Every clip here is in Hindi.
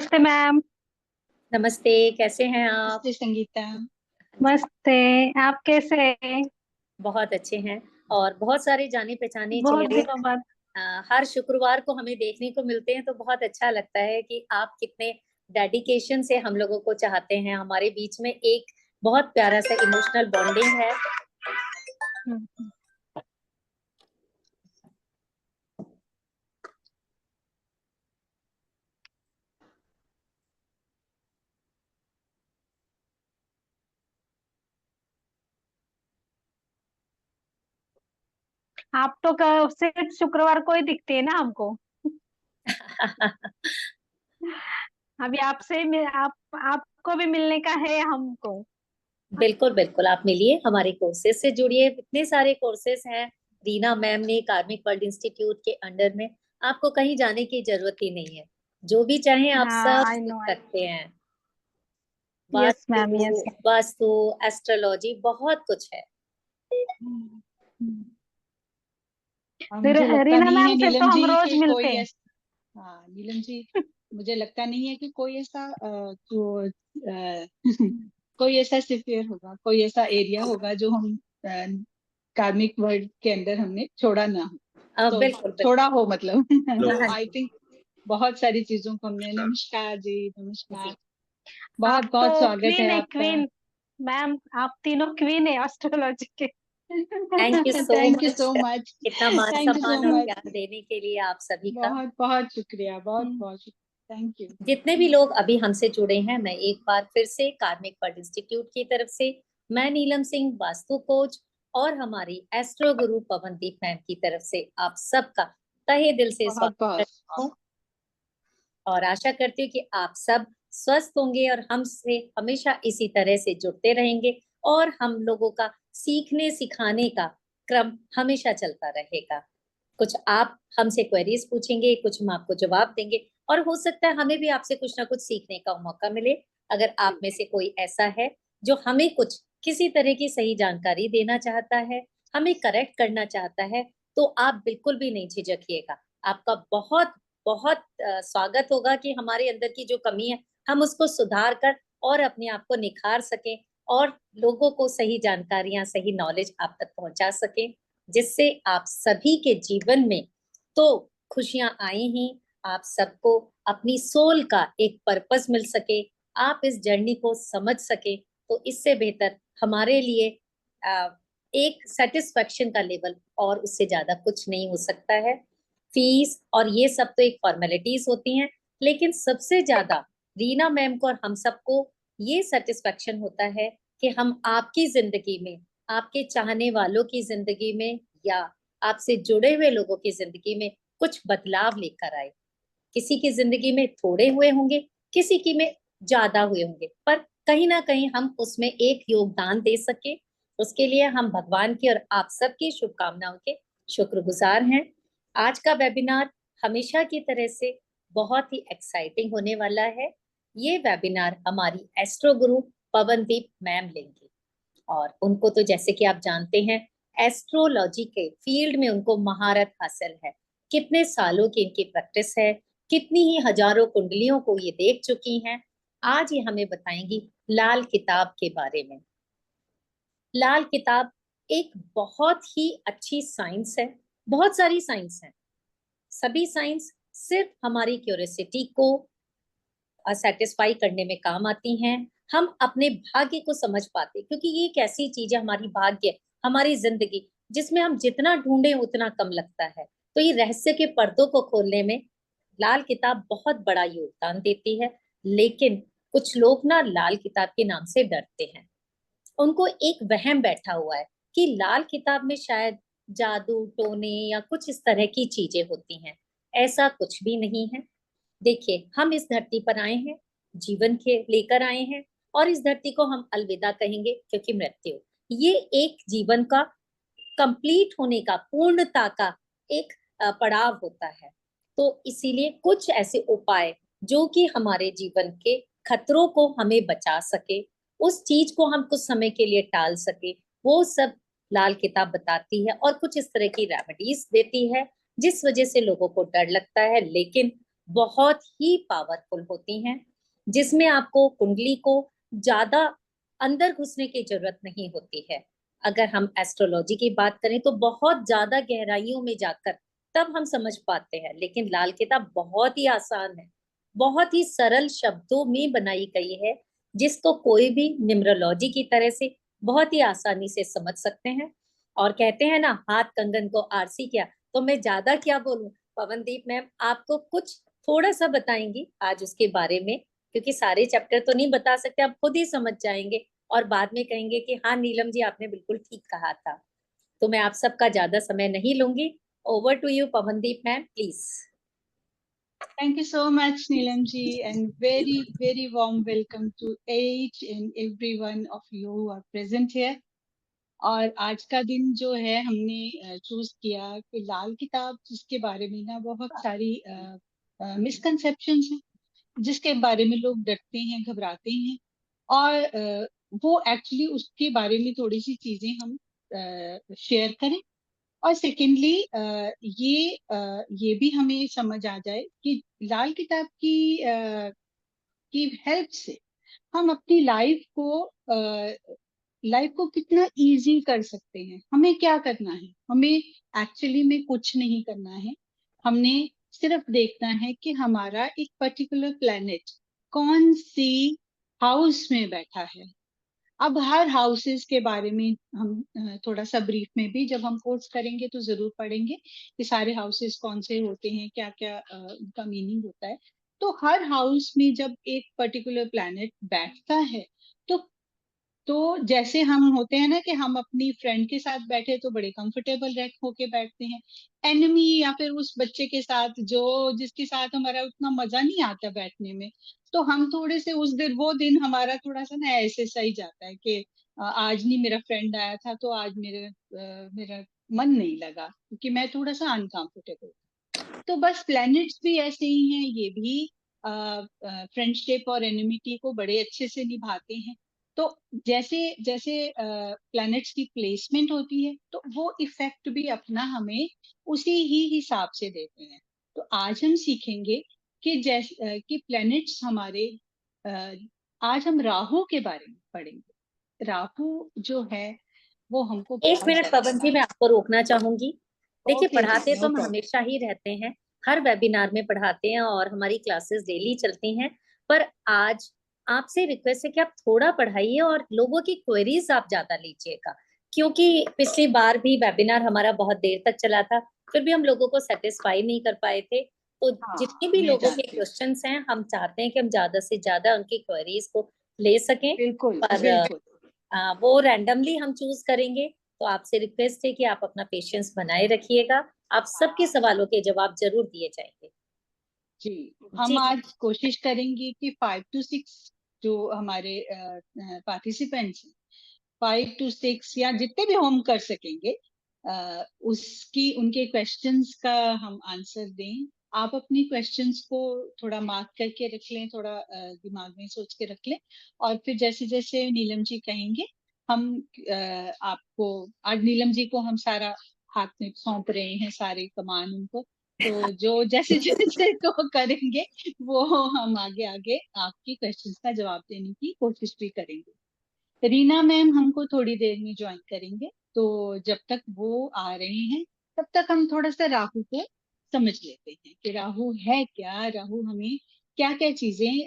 नमस्ते मैम। नमस्ते। कैसे हैं आप? नमस्ते संगीता। नमस्ते। आप कैसे हैं? बहुत अच्छे हैं। और बहुत सारे जाने पहचाने बहुत चेहरे दिनों बाद। हर शुक्रवार को हमें देखने को मिलते हैं, तो बहुत अच्छा लगता है कि आप कितने डेडिकेशन से हम लोगों को चाहते हैं। हमारे बीच में एक बहुत प्यारा सा इमोशनल बॉन्डिंग है। हम्म। आप तो सिर्फ शुक्रवार को ही दिखते हैं ना हमको। अभी आपसे आपको भी मिलने का है हमको। बिल्कुल बिल्कुल, आप मिलिए, हमारे कोर्सेज से जुड़िए। इतने सारे कोर्सेज हैं रीना मैम ने कार्मिक वर्ल्ड इंस्टीट्यूट के अंडर में। आपको कहीं जाने की जरूरत ही नहीं है। जो भी चाहें आप हाँ, सब आई सीख नो। सकते हैं। Yes vastu, ma'am, yes. Vastu, astrology, बहुत कुछ है। और मुझे लगता रीना नहीं है मैम से तो नीलम हम जी रोज कि मिलते कोई हैं। ऐसा, हाँ नीलम जी, मुझे लगता नहीं है कि कोई ऐसा कोई ऐसा सिफियर होगा, कोई ऐसा एरिया होगा जो हम कार्मिक वर्ल्ड के अंदर हमने छोड़ा ना हो। तो बिल्कुल छोड़ा बिल्कुल। हो मतलब तो हाँ आई जी। थिंक बहुत सारी चीजों को हमने। नमस्कार जी, नमस्कार। जी। आप बहुत बहुत तो स्वागत है क्वीन है, आपका। क्वीन। मैम, आप तीनों क्वीन है एस्ट्रोलॉजी के। Thank you so thank you much. So much. इतना मान थैंक यू सो सम्मान और मच। प्यार देने के लिए आप सभी का। बहुत बहुत शुक्रिया, बहुत बहुत शुक्रिया, थैंक यू। जितने भी लोग अभी हमसे जुड़े हैं, मैं एक बार फिर से कार्मिक वर्ल्ड इंस्टीट्यूट की तरफ से, मैं नीलम सिंह, वास्तु कोच, और हमारी एस्ट्रो गुरु पवनदीप मैम की तरफ से आप सबका तहे दिल से बहुत स्वागत बहुत करती हूँ। और आशा करती हूँ कि आप सब स्वस्थ होंगे और हमसे हमेशा इसी तरह से जुड़ते रहेंगे, और हम लोगों का सीखने सिखाने का क्रम हमेशा चलता रहेगा। कुछ आप हमसे क्वेरीज पूछेंगे, कुछ हम आपको जवाब देंगे, और हो सकता है हमें भी आपसे कुछ ना कुछ सीखने का मौका मिले। अगर आप में से कोई ऐसा है जो हमें कुछ किसी तरह की सही जानकारी देना चाहता है, हमें करेक्ट करना चाहता है, तो आप बिल्कुल भी नहीं झिझकिएगा। आपका बहुत बहुत स्वागत होगा कि हमारे अंदर की जो कमी है हम उसको सुधार कर और अपने आप को निखार सकें, और लोगों को सही जानकारियां, सही नॉलेज आप तक पहुंचा सकें, जिससे आप सभी के जीवन में तो खुशियां आए ही, आप सबको अपनी सोल का एक पर्पस मिल सके, आप इस जर्नी को समझ सके। तो इससे बेहतर हमारे लिए एक सेटिस्फेक्शन का लेवल और उससे ज्यादा कुछ नहीं हो सकता है। फीस और ये सब तो एक फॉर्मेलिटीज होती हैं, लेकिन सबसे ज्यादा रीना मैम को और हम सबको ये सेटिस्फेक्शन होता है कि हम आपकी जिंदगी में, आपके चाहने वालों की जिंदगी में, या आपसे जुड़े हुए लोगों की जिंदगी में कुछ बदलाव लेकर आए। किसी की जिंदगी में थोड़े हुए होंगे, किसी की में ज्यादा हुए होंगे, पर कहीं ना कहीं हम उसमें एक योगदान दे सके, उसके लिए हम भगवान की और आप सबकी शुभकामनाओं के शुक्रगुजार हैं। आज का वेबिनार हमेशा की तरह से बहुत ही एक्साइटिंग होने वाला है। ये वेबिनार हमारी एस्ट्रो गुरु पवनदीप मैम लेंगी, और उनको तो जैसे कि आप जानते हैं, एस्ट्रोलॉजी के फील्ड में उनको महारत हासिल है। कितने सालों की इनकी प्रैक्टिस है, कितनी ही हजारों कुंडलियों को ये देख चुकी हैं। आज ये हमें बताएंगी लाल किताब के बारे में। लाल किताब एक बहुत ही अच्छी साइंस है। बहुत सारी साइंस है, सभी साइंस सिर्फ हमारी क्यूरियोसिटी को सेटिस्फाई करने में काम आती हैं। हम अपने भाग्य को समझ पाते, क्योंकि ये एक ऐसी चीज है, हमारी भाग्य, हमारी जिंदगी, जिसमें हम जितना ढूंढे उतना कम लगता है। तो ये रहस्य के पर्दों को खोलने में लाल किताब बहुत बड़ा योगदान देती है। लेकिन कुछ लोग ना लाल किताब के नाम से डरते हैं। उनको एक वहम बैठा हुआ है कि लाल किताब में शायद जादू टोने या कुछ इस तरह की चीजें होती हैं। ऐसा कुछ भी नहीं है। देखिए, हम इस धरती पर आए हैं, जीवन के लेकर आए हैं, और इस धरती को हम अलविदा कहेंगे, क्योंकि मृत्यु ये एक जीवन का कंप्लीट होने का, पूर्णता का एक पड़ाव होता है। तो इसीलिए कुछ ऐसे उपाय जो कि हमारे जीवन के खतरों को हमें बचा सके, उस चीज को हम कुछ समय के लिए टाल सके, वो सब लाल किताब बताती है, और कुछ इस तरह की रेमेडीज देती है जिस वजह से लोगों को डर लगता है। लेकिन बहुत ही पावरफुल होती हैं, जिसमें आपको कुंडली को ज्यादा अंदर घुसने की जरूरत नहीं होती है। अगर हम एस्ट्रोलॉजी की बात करें तो बहुत ज्यादा गहराइयों में जाकर तब हम समझ पाते हैं, लेकिन लाल किताब बहुत ही आसान है, बहुत ही सरल शब्दों में बनाई गई है, जिसको कोई भी न्यूमरोलॉजी की तरह से बहुत ही आसानी से समझ सकते हैं। और कहते हैं ना, हाथ कंगन को आरसी क्या, तो मैं ज्यादा क्या बोलूं। पवनदीप मैम आपको कुछ थोड़ा सा बताएंगी आज उसके बारे में, क्योंकि सारे चैप्टर तो नहीं बता सकते, आप खुद ही समझ जाएंगे और बाद में कहेंगे कि हाँ नीलम जी आपने बिल्कुल ठीक कहा था। तो मैं आप सबका ज्यादा समय नहीं लूंगी। Over to you Pawandeep ma'am please. Thank you so much, Neelam ji, and very, very warm welcome to each and every one of you who are present here. और आज का दिन जो है हमने चूज किया कि लाल किताब, जिसके बारे में ना बहुत सारी मिसकंसेप्शंस हैं, जिसके बारे में लोग डरते हैं, घबराते हैं, और वो एक्चुअली उसके बारे में थोड़ी सी चीजें हम शेयर करें। और सेकेंडली ये भी हमें समझ आ जाए कि लाल किताब की हेल्प से हम अपनी लाइफ को कितना इजी कर सकते हैं। हमें क्या करना है? हमें एक्चुअली में कुछ नहीं करना है। हमने सिर्फ देखना है कि हमारा एक पर्टिकुलर प्लेनेट कौन सी हाउस में बैठा है। अब हर हाउसेस के बारे में हम थोड़ा सा ब्रीफ में भी जब हम कोर्स करेंगे तो जरूर पढ़ेंगे कि सारे हाउसेस कौन से होते हैं, क्या क्या उनका मीनिंग होता है। तो हर हाउस में जब एक पर्टिकुलर प्लैनेट बैठता है, तो जैसे हम होते हैं ना कि हम अपनी फ्रेंड के साथ बैठे तो बड़े कंफर्टेबल रह होके बैठते हैं। एनिमी या फिर उस बच्चे के साथ जो जिसके साथ हमारा उतना मजा नहीं आता बैठने में, तो हम थोड़े से उस दिन वो दिन हमारा थोड़ा सा ना ऐसे सही जाता है कि आज नहीं मेरा फ्रेंड आया था तो आज मेरा मन नहीं लगा क्योंकि मैं थोड़ा सा अनकंफर्टेबल। तो बस प्लैनेट्स भी ऐसे ही हैं, ये भी फ्रेंडशिप और एनिमिटी को बड़े अच्छे से निभाते हैं। तो जैसे जैसे प्लैनेट्स की प्लेसमेंट होती है तो वो इफेक्ट भी अपना हमें उसी ही हिसाब से देते हैं। तो आज हम सीखेंगे कि जैसे कि प्लैनेट्स हमारे अ, आज हम राहु के बारे में पढ़ेंगे। राहु जो है वो हमको एक बहुत मिनट पवन जी, मैं आपको रोकना चाहूंगी। देखिए, ओके जी, पढ़ाते तो नो हम प्रॉब्लम। हमेशा ही रहते हैं, हर वेबिनार में पढ़ाते हैं और हमारी क्लासेस डेली चलती हैं, पर आज आपसे रिक्वेस्ट है कि आप थोड़ा पढ़ाइए और लोगों की क्वेरीज आप ज्यादा लीजिएगा, क्योंकि पिछली बार भी वेबिनार हमारा बहुत देर तक चला था, फिर भी हम लोगों को सेटिस्फाई नहीं कर पाए थे। तो हाँ, जितने भी मैं लोगों के जानती हूँ। क्वेश्चंस हैं, हम चाहते हैं कि हम ज्यादा से ज्यादा उनकी क्वेरीज को ले सकें। बिल्कुल पर बिल्कुल। वो रैंडमली हम चूज करेंगे। तो आपसे रिक्वेस्ट है कि आप अपना पेशेंस बनाए रखिएगा, आप सबके सवालों के जवाब जरूर दिए जाएंगे। जी, हम जी जी। आज कोशिश करेंगे कि 5 to 6 जो हमारे पार्टिसिपेंट्स हैं, 5 to 6 या जितने भी हम कर सकेंगे, उसकी उनके क्वेश्चंस का हम आंसर दें। आप अपनी क्वेश्चंस को थोड़ा मार्क करके रख लें, थोड़ा दिमाग में सोच के रख लें, और फिर जैसे जैसे नीलम जी कहेंगे हम आपको, आज नीलम जी को हम सारा हाथ में सौंप रहे हैं, सारे कमान उनको। तो जो जैसे जैसे को करेंगे वो हम आगे आगे आपकी क्वेश्चंस का जवाब देने की कोशिश भी करेंगे। रीना मैम हमको थोड़ी देर में ज्वाइन करेंगे, तो जब तक वो आ रहे हैं तब तक हम थोड़ा सा राहु को समझ लेते हैं कि राहु है क्या, राहु हमें क्या क्या चीजें,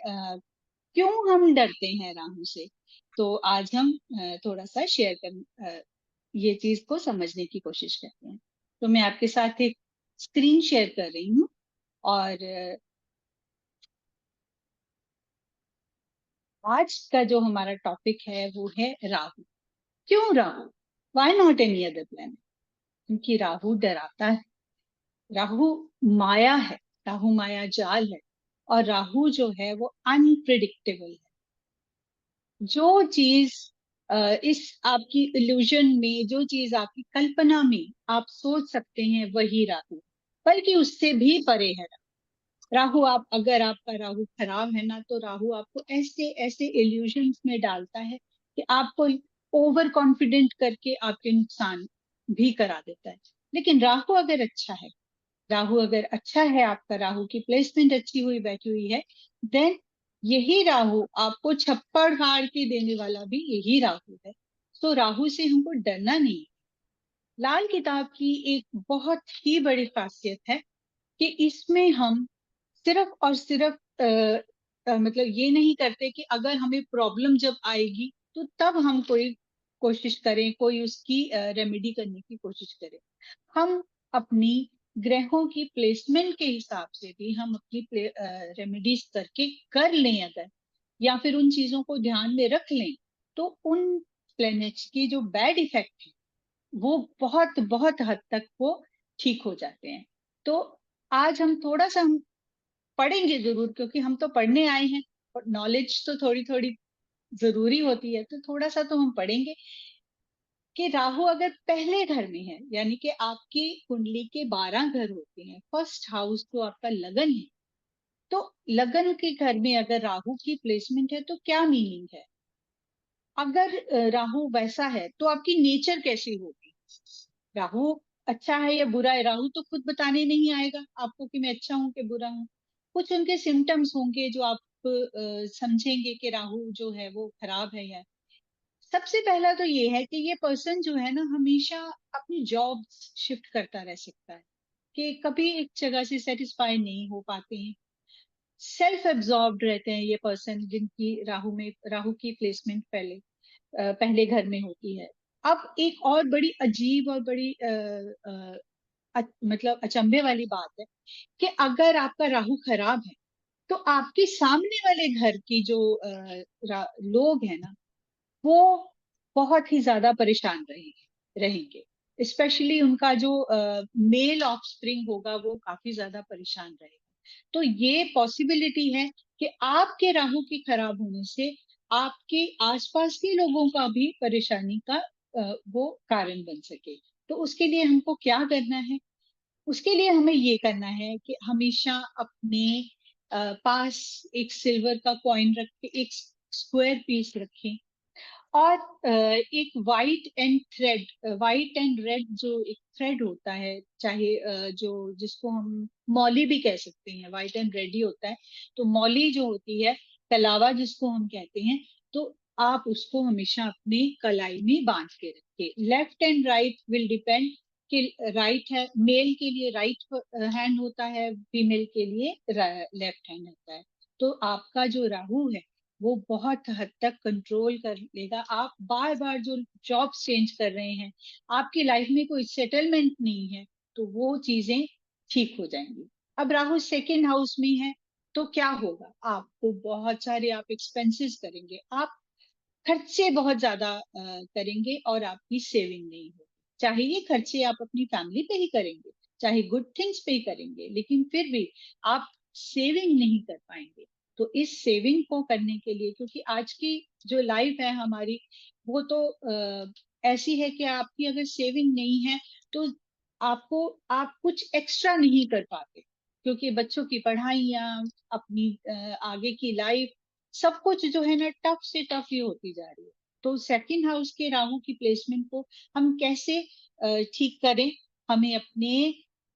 क्यों हम डरते हैं राहु से। तो आज हम थोड़ा सा ये चीज को समझने की कोशिश करते हैं। तो मैं आपके साथ एक स्क्रीन शेयर कर रही हूँ, और आज का जो हमारा टॉपिक है वो है राहु। क्यों Rahu? Why not any other planet? क्योंकि राहु डराता है, राहु माया है, राहु माया जाल है, और राहु जो है वो अनप्रिडिक्टेबल है। जो चीज इस आपकी इल्यूजन में, जो चीज आपकी कल्पना में आप सोच सकते हैं वही राहु, बल्कि उससे भी परे है राहु। आप अगर आपका राहु खराब है ना, तो राहु आपको ऐसे ऐसे इल्यूजन्स में डालता है कि आपको ओवर कॉन्फिडेंट करके आपके नुकसान भी करा देता है। लेकिन राहु अगर अच्छा है राहु अगर अच्छा है, आपका राहु की प्लेसमेंट अच्छी हुई बैठी हुई है, देन यही राहु आपको छप्पड़ फाड़ के देने वाला भी यही राहु है। तो राहु से हमको डरना नहीं है। लाल किताब की एक बहुत ही बड़ी खासियत है कि इसमें हम सिर्फ और सिर्फ मतलब ये नहीं करते कि अगर हमें प्रॉब्लम जब आएगी तो तब हम कोई कोशिश करें, कोई उसकी रेमेडी करने की कोशिश करें। हम अपनी ग्रहों की प्लेसमेंट के हिसाब से भी हम अपनी रेमेडीज करके कर लें अगर, या फिर उन चीजों को ध्यान में रख लें, तो उन प्लैनेट्स की जो बैड इफेक्ट है वो बहुत बहुत हद तक वो ठीक हो जाते हैं। तो आज हम थोड़ा सा हम पढ़ेंगे जरूर, क्योंकि हम तो पढ़ने आए हैं और नॉलेज तो थोड़ी थोड़ी जरूरी होती है, तो थोड़ा सा तो हम पढ़ेंगे कि राहु अगर पहले घर में है, यानी कि आपकी कुंडली के 12 घर होते हैं, फर्स्ट हाउस तो आपका लगन है, तो लगन के घर में अगर राहु की प्लेसमेंट है तो क्या मीनिंग है। अगर राहु वैसा है तो आपकी नेचर कैसी होगी। राहु अच्छा है या बुरा है, राहु तो खुद बताने नहीं आएगा आपको कि मैं अच्छा हूं कि बुरा हूं। कुछ उनके सिम्टम्स होंगे जो आप समझेंगे कि राहु जो है वो खराब है। या सबसे पहला तो ये है कि ये पर्सन जो है ना हमेशा अपनी जॉब शिफ्ट करता रह सकता है, कि कभी एक जगह से सेटिस्फाई नहीं हो पाते हैं, सेल्फ एब्जॉर्ब्ड रहते हैं ये पर्सन जिनकी राहु की प्लेसमेंट पहले घर में होती है। अब एक और बड़ी अजीब और बड़ी मतलब अचंभे वाली बात है कि अगर आपका राहु खराब है तो आपके सामने वाले घर की जो लोग हैं ना, वो बहुत ही ज्यादा परेशान रहेंगे। स्पेशली उनका जो मेल ऑफस्प्रिंग होगा वो काफी ज्यादा परेशान रहेगा। तो ये पॉसिबिलिटी है कि आपके राहु के खराब होने से आपके आसपास के लोगों का भी परेशानी का वो कारण बन सके। तो उसके लिए हमको क्या करना है, उसके लिए हमें ये करना है कि हमेशा अपने पास एक सिल्वर का कॉइन रख के, एक स्क्वायर पीस रखें, और एक वाइट एंड रेड जो एक थ्रेड होता है, चाहे जो जिसको हम मौली भी कह सकते हैं, वाइट एंड रेड ही होता है। तो मौली जो होती है, कलावा जिसको हम कहते हैं, तो आप उसको हमेशा अपने कलाई में बांध के रखें। Left and right will depend कि राइट है मेल के लिए राइट हैंड होता है, फीमेल के लिए लेफ्ट हैंड होता है। तो आपका जो राहु है वो बहुत हद तक कंट्रोल कर लेगा। आप बार बार जो जॉब चेंज कर रहे हैं, आपकी लाइफ में कोई सेटलमेंट नहीं है, तो वो चीजें ठीक हो जाएंगी। अब राहु सेकेंड हाउस में है तो क्या होगा, आपको बहुत सारे आप एक्सपेंसेस करेंगे, आप खर्चे बहुत ज्यादा करेंगे और आपकी सेविंग नहीं होगी। चाहे ये खर्चे आप अपनी फैमिली पे ही करेंगे, चाहे गुड थिंग्स पे ही करेंगे, लेकिन फिर भी आप सेविंग नहीं कर पाएंगे। तो इस सेविंग को करने के लिए, क्योंकि आज की जो लाइफ है हमारी वो तो ऐसी है कि आपकी अगर सेविंग नहीं है तो आप कुछ एक्स्ट्रा नहीं कर पाते, क्योंकि बच्चों की पढ़ाइयाँ, अपनी आगे की लाइफ, सब कुछ जो है ना टफ से टफ ही होती जा रही है। तो सेकंड हाउस के राहु की प्लेसमेंट को हम कैसे ठीक करें। हमें अपने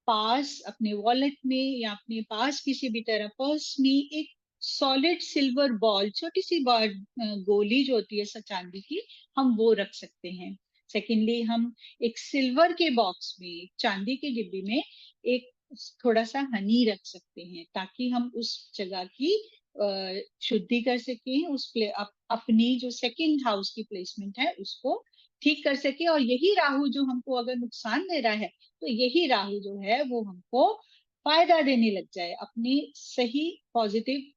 पास, अपने वॉलेट में या अपने पास किसी भी तरह पर्स में एक सॉलिड सिल्वर बॉल, छोटी सी बॉल, गोली जो होती है चांदी की, हम वो रख सकते हैं। सेकेंडली हम एक सिल्वर के बॉक्स में, चांदी की डिब्बी में एक थोड़ा सा हनी रख सकते हैं, ताकि हम उस जगह की शुद्धि कर सकें, अपनी जो सेकंड हाउस की प्लेसमेंट है उसको ठीक कर सके। और यही राहु जो हमको अगर नुकसान दे रहा है, तो यही राहु जो है वो हमको फायदा देने लग जाए, अपनी सही पॉजिटिव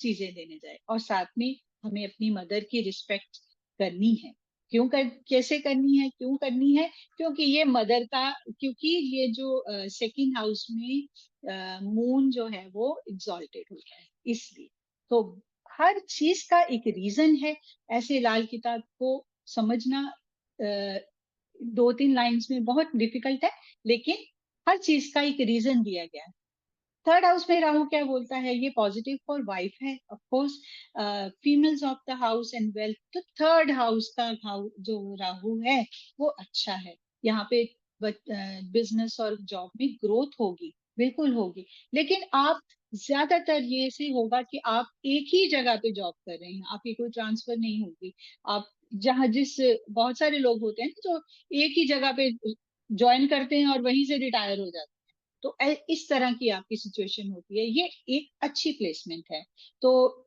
चीजें देने जाए। और साथ में हमें अपनी मदर की रिस्पेक्ट करनी है। कैसे करनी है, क्यों करनी है, क्योंकि ये मदर का, क्योंकि ये जो सेकंड हाउस में मून जो है वो एग्जॉल्टेड होता है, इसलिए। तो हर चीज का एक रीजन है। ऐसे लाल किताब को समझना 2-3 लाइंस में बहुत डिफिकल्ट है, लेकिन हर चीज का एक रीजन दिया गया है। थर्ड हाउस में राहु क्या बोलता है, ये पॉजिटिव फॉर वाइफ है, of course, females of the house and wealth. तो थर्ड हाउस का जो राहु है वो अच्छा है। यहाँ पे बिजनेस और जॉब में ग्रोथ होगी, बिल्कुल होगी। लेकिन आप ज्यादातर ये से होगा कि आप एक ही जगह पे जॉब कर रहे हैं, आपकी कोई ट्रांसफर नहीं होगी। आप जहाँ जिस बहुत सारे लोग होते हैं ना जो एक ही जगह पे ज्वाइन करते हैं और वहीं से रिटायर हो जाते हैं, तो इस तरह की आपकी सिचुएशन होती है। ये एक अच्छी प्लेसमेंट है। तो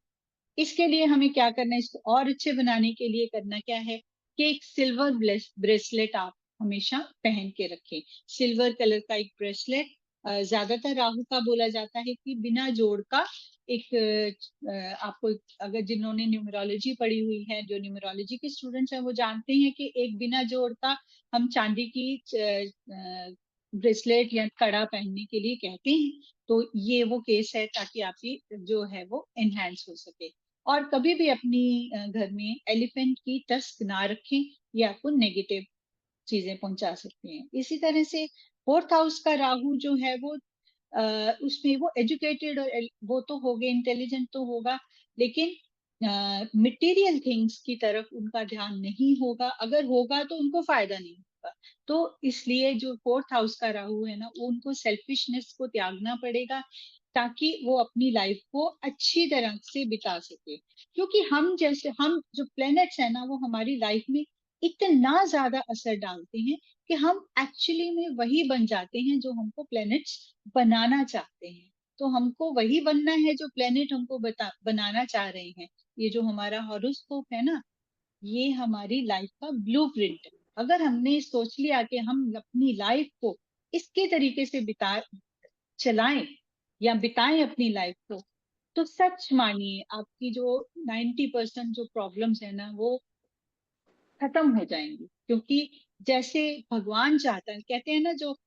इसके लिए हमें क्या करना है, इसको और अच्छे बनाने के लिए करना क्या है कि एक सिल्वर ब्रेसलेट आप हमेशा पहन के रखें। सिल्वर कलर का एक ब्रेसलेट, ज्यादातर राहु का बोला जाता है कि बिना जोड़ का एक आपको, अगर जिन्होंने न्यूमरोलॉजी पढ़ी हुई है, जो न्यूमरोलॉजी के स्टूडेंट्स हैं वो जानते हैं कि एक बिना जोड़ का हम चांदी की ब्रेसलेट या कड़ा पहनने के लिए कहते हैं। तो ये वो केस है ताकि आपकी जो है वो एनहांस हो सके। और कभी भी अपनी घर में एलिफेंट की टस्क ना रखें, ये आपको नेगेटिव चीजें पहुंचा सकते हैं। इसी तरह से फोर्थ हाउस का राहु जो है वो उसमें वो एजुकेटेड और वो तो हो गए, इंटेलिजेंट तो होगा, लेकिन मटेरियल थिंग्स की तरफ उनका ध्यान नहीं होगा। अगर होगा तो उनको फायदा नहीं होगा। तो इसलिए जो फोर्थ हाउस का राहु है ना, वो उनको सेल्फिशनेस को त्यागना पड़ेगा ताकि वो अपनी लाइफ को अच्छी तरह से बिता सके। क्योंकि हम जो प्लैनेट्स है ना, वो हमारी लाइफ में इतना ज्यादा असर डालते हैं कि हम एक्चुअली में वही बन जाते हैं जो हमको प्लैनेट्स बनाना चाहते हैं। तो हमको वही बनना है जो प्लेनेट हमको बनाना चाह रहे हैं। ये जो हमारा हॉरोस्कोप है ना, ये हमारी लाइफ का ब्लूप्रिंट है। अगर हमने सोच लिया कि हम अपनी लाइफ को इसके तरीके से चलाएं या बिताएं अपनी लाइफ को, तो सच मानिए आपकी जो 90% जो प्रॉब्लम्स है ना, वो खत्म हो जाएंगी। क्योंकि जैसे भगवान चाहता है, कहते हैं ना, जो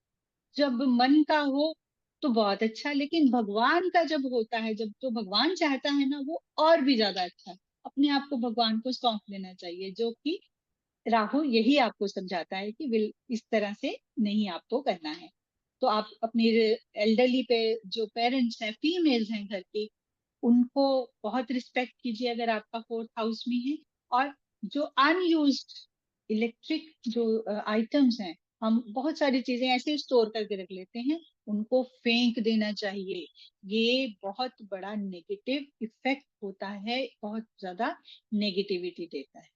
जब मन का हो तो बहुत अच्छा, लेकिन भगवान का जब होता है, जब जो भगवान चाहता है ना, वो और भी ज्यादा अच्छा है। अपने आप को भगवान को सौंप लेना चाहिए, जो कि राहु यही आपको समझाता है कि विल इस तरह से नहीं आपको करना है। तो आप अपने एल्डरली पे जो पेरेंट्स हैं, फीमेल्स हैं घर की, उनको बहुत रिस्पेक्ट कीजिए अगर आपका फोर्थ हाउस में है। और जो अनयूज्ड इलेक्ट्रिक जो आइटम्स हैं, हम बहुत सारी चीजें ऐसे स्टोर करके रख लेते हैं, उनको फेंक देना चाहिए। ये बहुत बड़ा नेगेटिव इफेक्ट होता है, बहुत ज्यादा नेगेटिविटी देता है।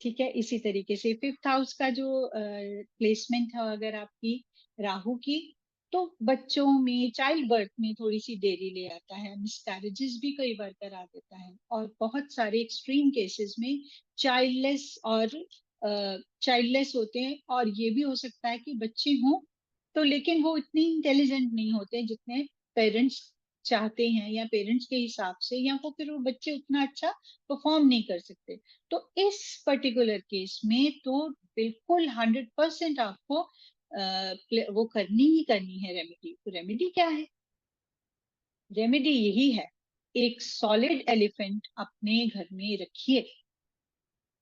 ठीक है। इसी तरीके से फिफ्थ हाउस का जो प्लेसमेंट है अगर आपकी राहु की, तो बच्चों में चाइल्ड बर्थ में थोड़ी सी देरी ले आता है, मिसकैरेजेस भी कई बार करा देता है, और बहुत सारे एक्सट्रीम केसेस में चाइल्डलेस होते हैं। और ये भी हो सकता है कि बच्चे हों तो, लेकिन वो इतने इंटेलिजेंट नहीं होते जितने पेरेंट्स चाहते हैं या पेरेंट्स के हिसाब से, या फिर वो बच्चे उतना अच्छा परफॉर्म नहीं कर सकते। तो इस पर्टिकुलर केस में तो बिल्कुल 100% आपको वो करनी ही करनी है रेमेडी। तो रेमेडी क्या है? रेमेडी यही है, एक सॉलिड एलिफेंट अपने घर में रखिए।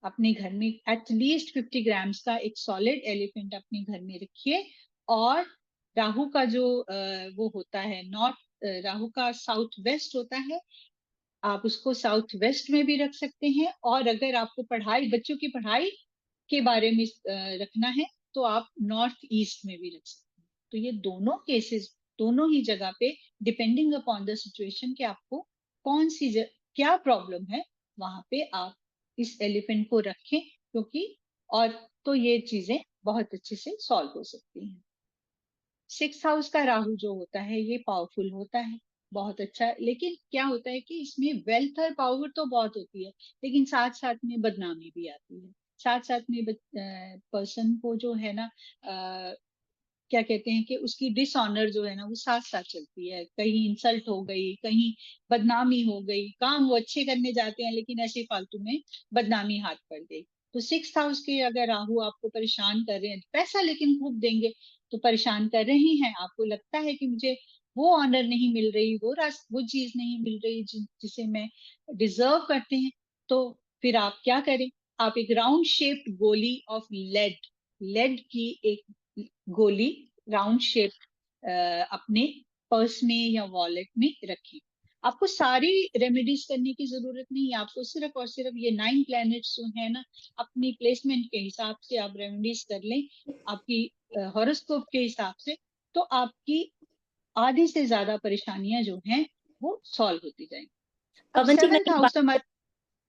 अपने घर में एटलीस्ट 50 ग्राम्स का एक सॉलिड एलिफेंट अपने घर में रखिए। और राहु का जो वो होता है नॉर्थ, राहु का साउथ वेस्ट होता है, आप उसको साउथ वेस्ट में भी रख सकते हैं। और अगर आपको पढ़ाई, बच्चों की पढ़ाई के बारे में रखना है, तो आप नॉर्थ ईस्ट में भी रख सकते हैं। तो ये दोनों केसेस, दोनों ही जगह पे, डिपेंडिंग अपॉन द सिचुएशन कि आपको कौन सी क्या प्रॉब्लम है, वहां पे आप इस एलिफेंट को रखें। क्योंकि और तो ये चीजें बहुत अच्छे से सॉल्व हो सकती हैं। सिक्स हाउस का राहु जो होता है ये पावरफुल होता है, बहुत अच्छा। लेकिन क्या होता है कि इसमें वेल्थ और पावर तो बहुत होती है, लेकिन साथ साथ में बदनामी भी आती है। साथ साथ में पर्सन को जो है ना, क्या कहते हैं कि उसकी डिसऑनर जो है ना, वो साथ साथ चलती है। कहीं इंसल्ट हो गई, कहीं बदनामी हो गई, काम वो अच्छे करने जाते हैं लेकिन ऐसे फालतू में बदनामी हाथ पड़ गई। तो सिक्स हाउस के अगर राहु आपको परेशान कर रहे हैं, पैसा लेकिन खूब देंगे, तो परेशान कर रहे हैं, आपको लगता है कि मुझे वो ऑनर नहीं मिल रही, वो चीज नहीं मिल रही जिसे मैं डिजर्व करते हैं, तो फिर आप क्या करें? आप एक राउंड शेप्ड गोली ऑफ लेड, लेड की एक गोली राउंड शेप अपने पर्स में या वॉलेट में रखें। आपको सारी रेमेडीज करने की जरूरत नहीं है, आपको सिर्फ और सिर्फ ये 9 प्लैनेट्स जो है ना, अपनी प्लेसमेंट के हिसाब से आप रेमेडीज कर लें। आपकी हॉरोस्कोप के हिसाब से, तो आपकी आधी से ज्यादा परेशानियां जो हैं वो सॉल्व होती जाएंगी। अब पवन जी मैं 7th हाउस हमारे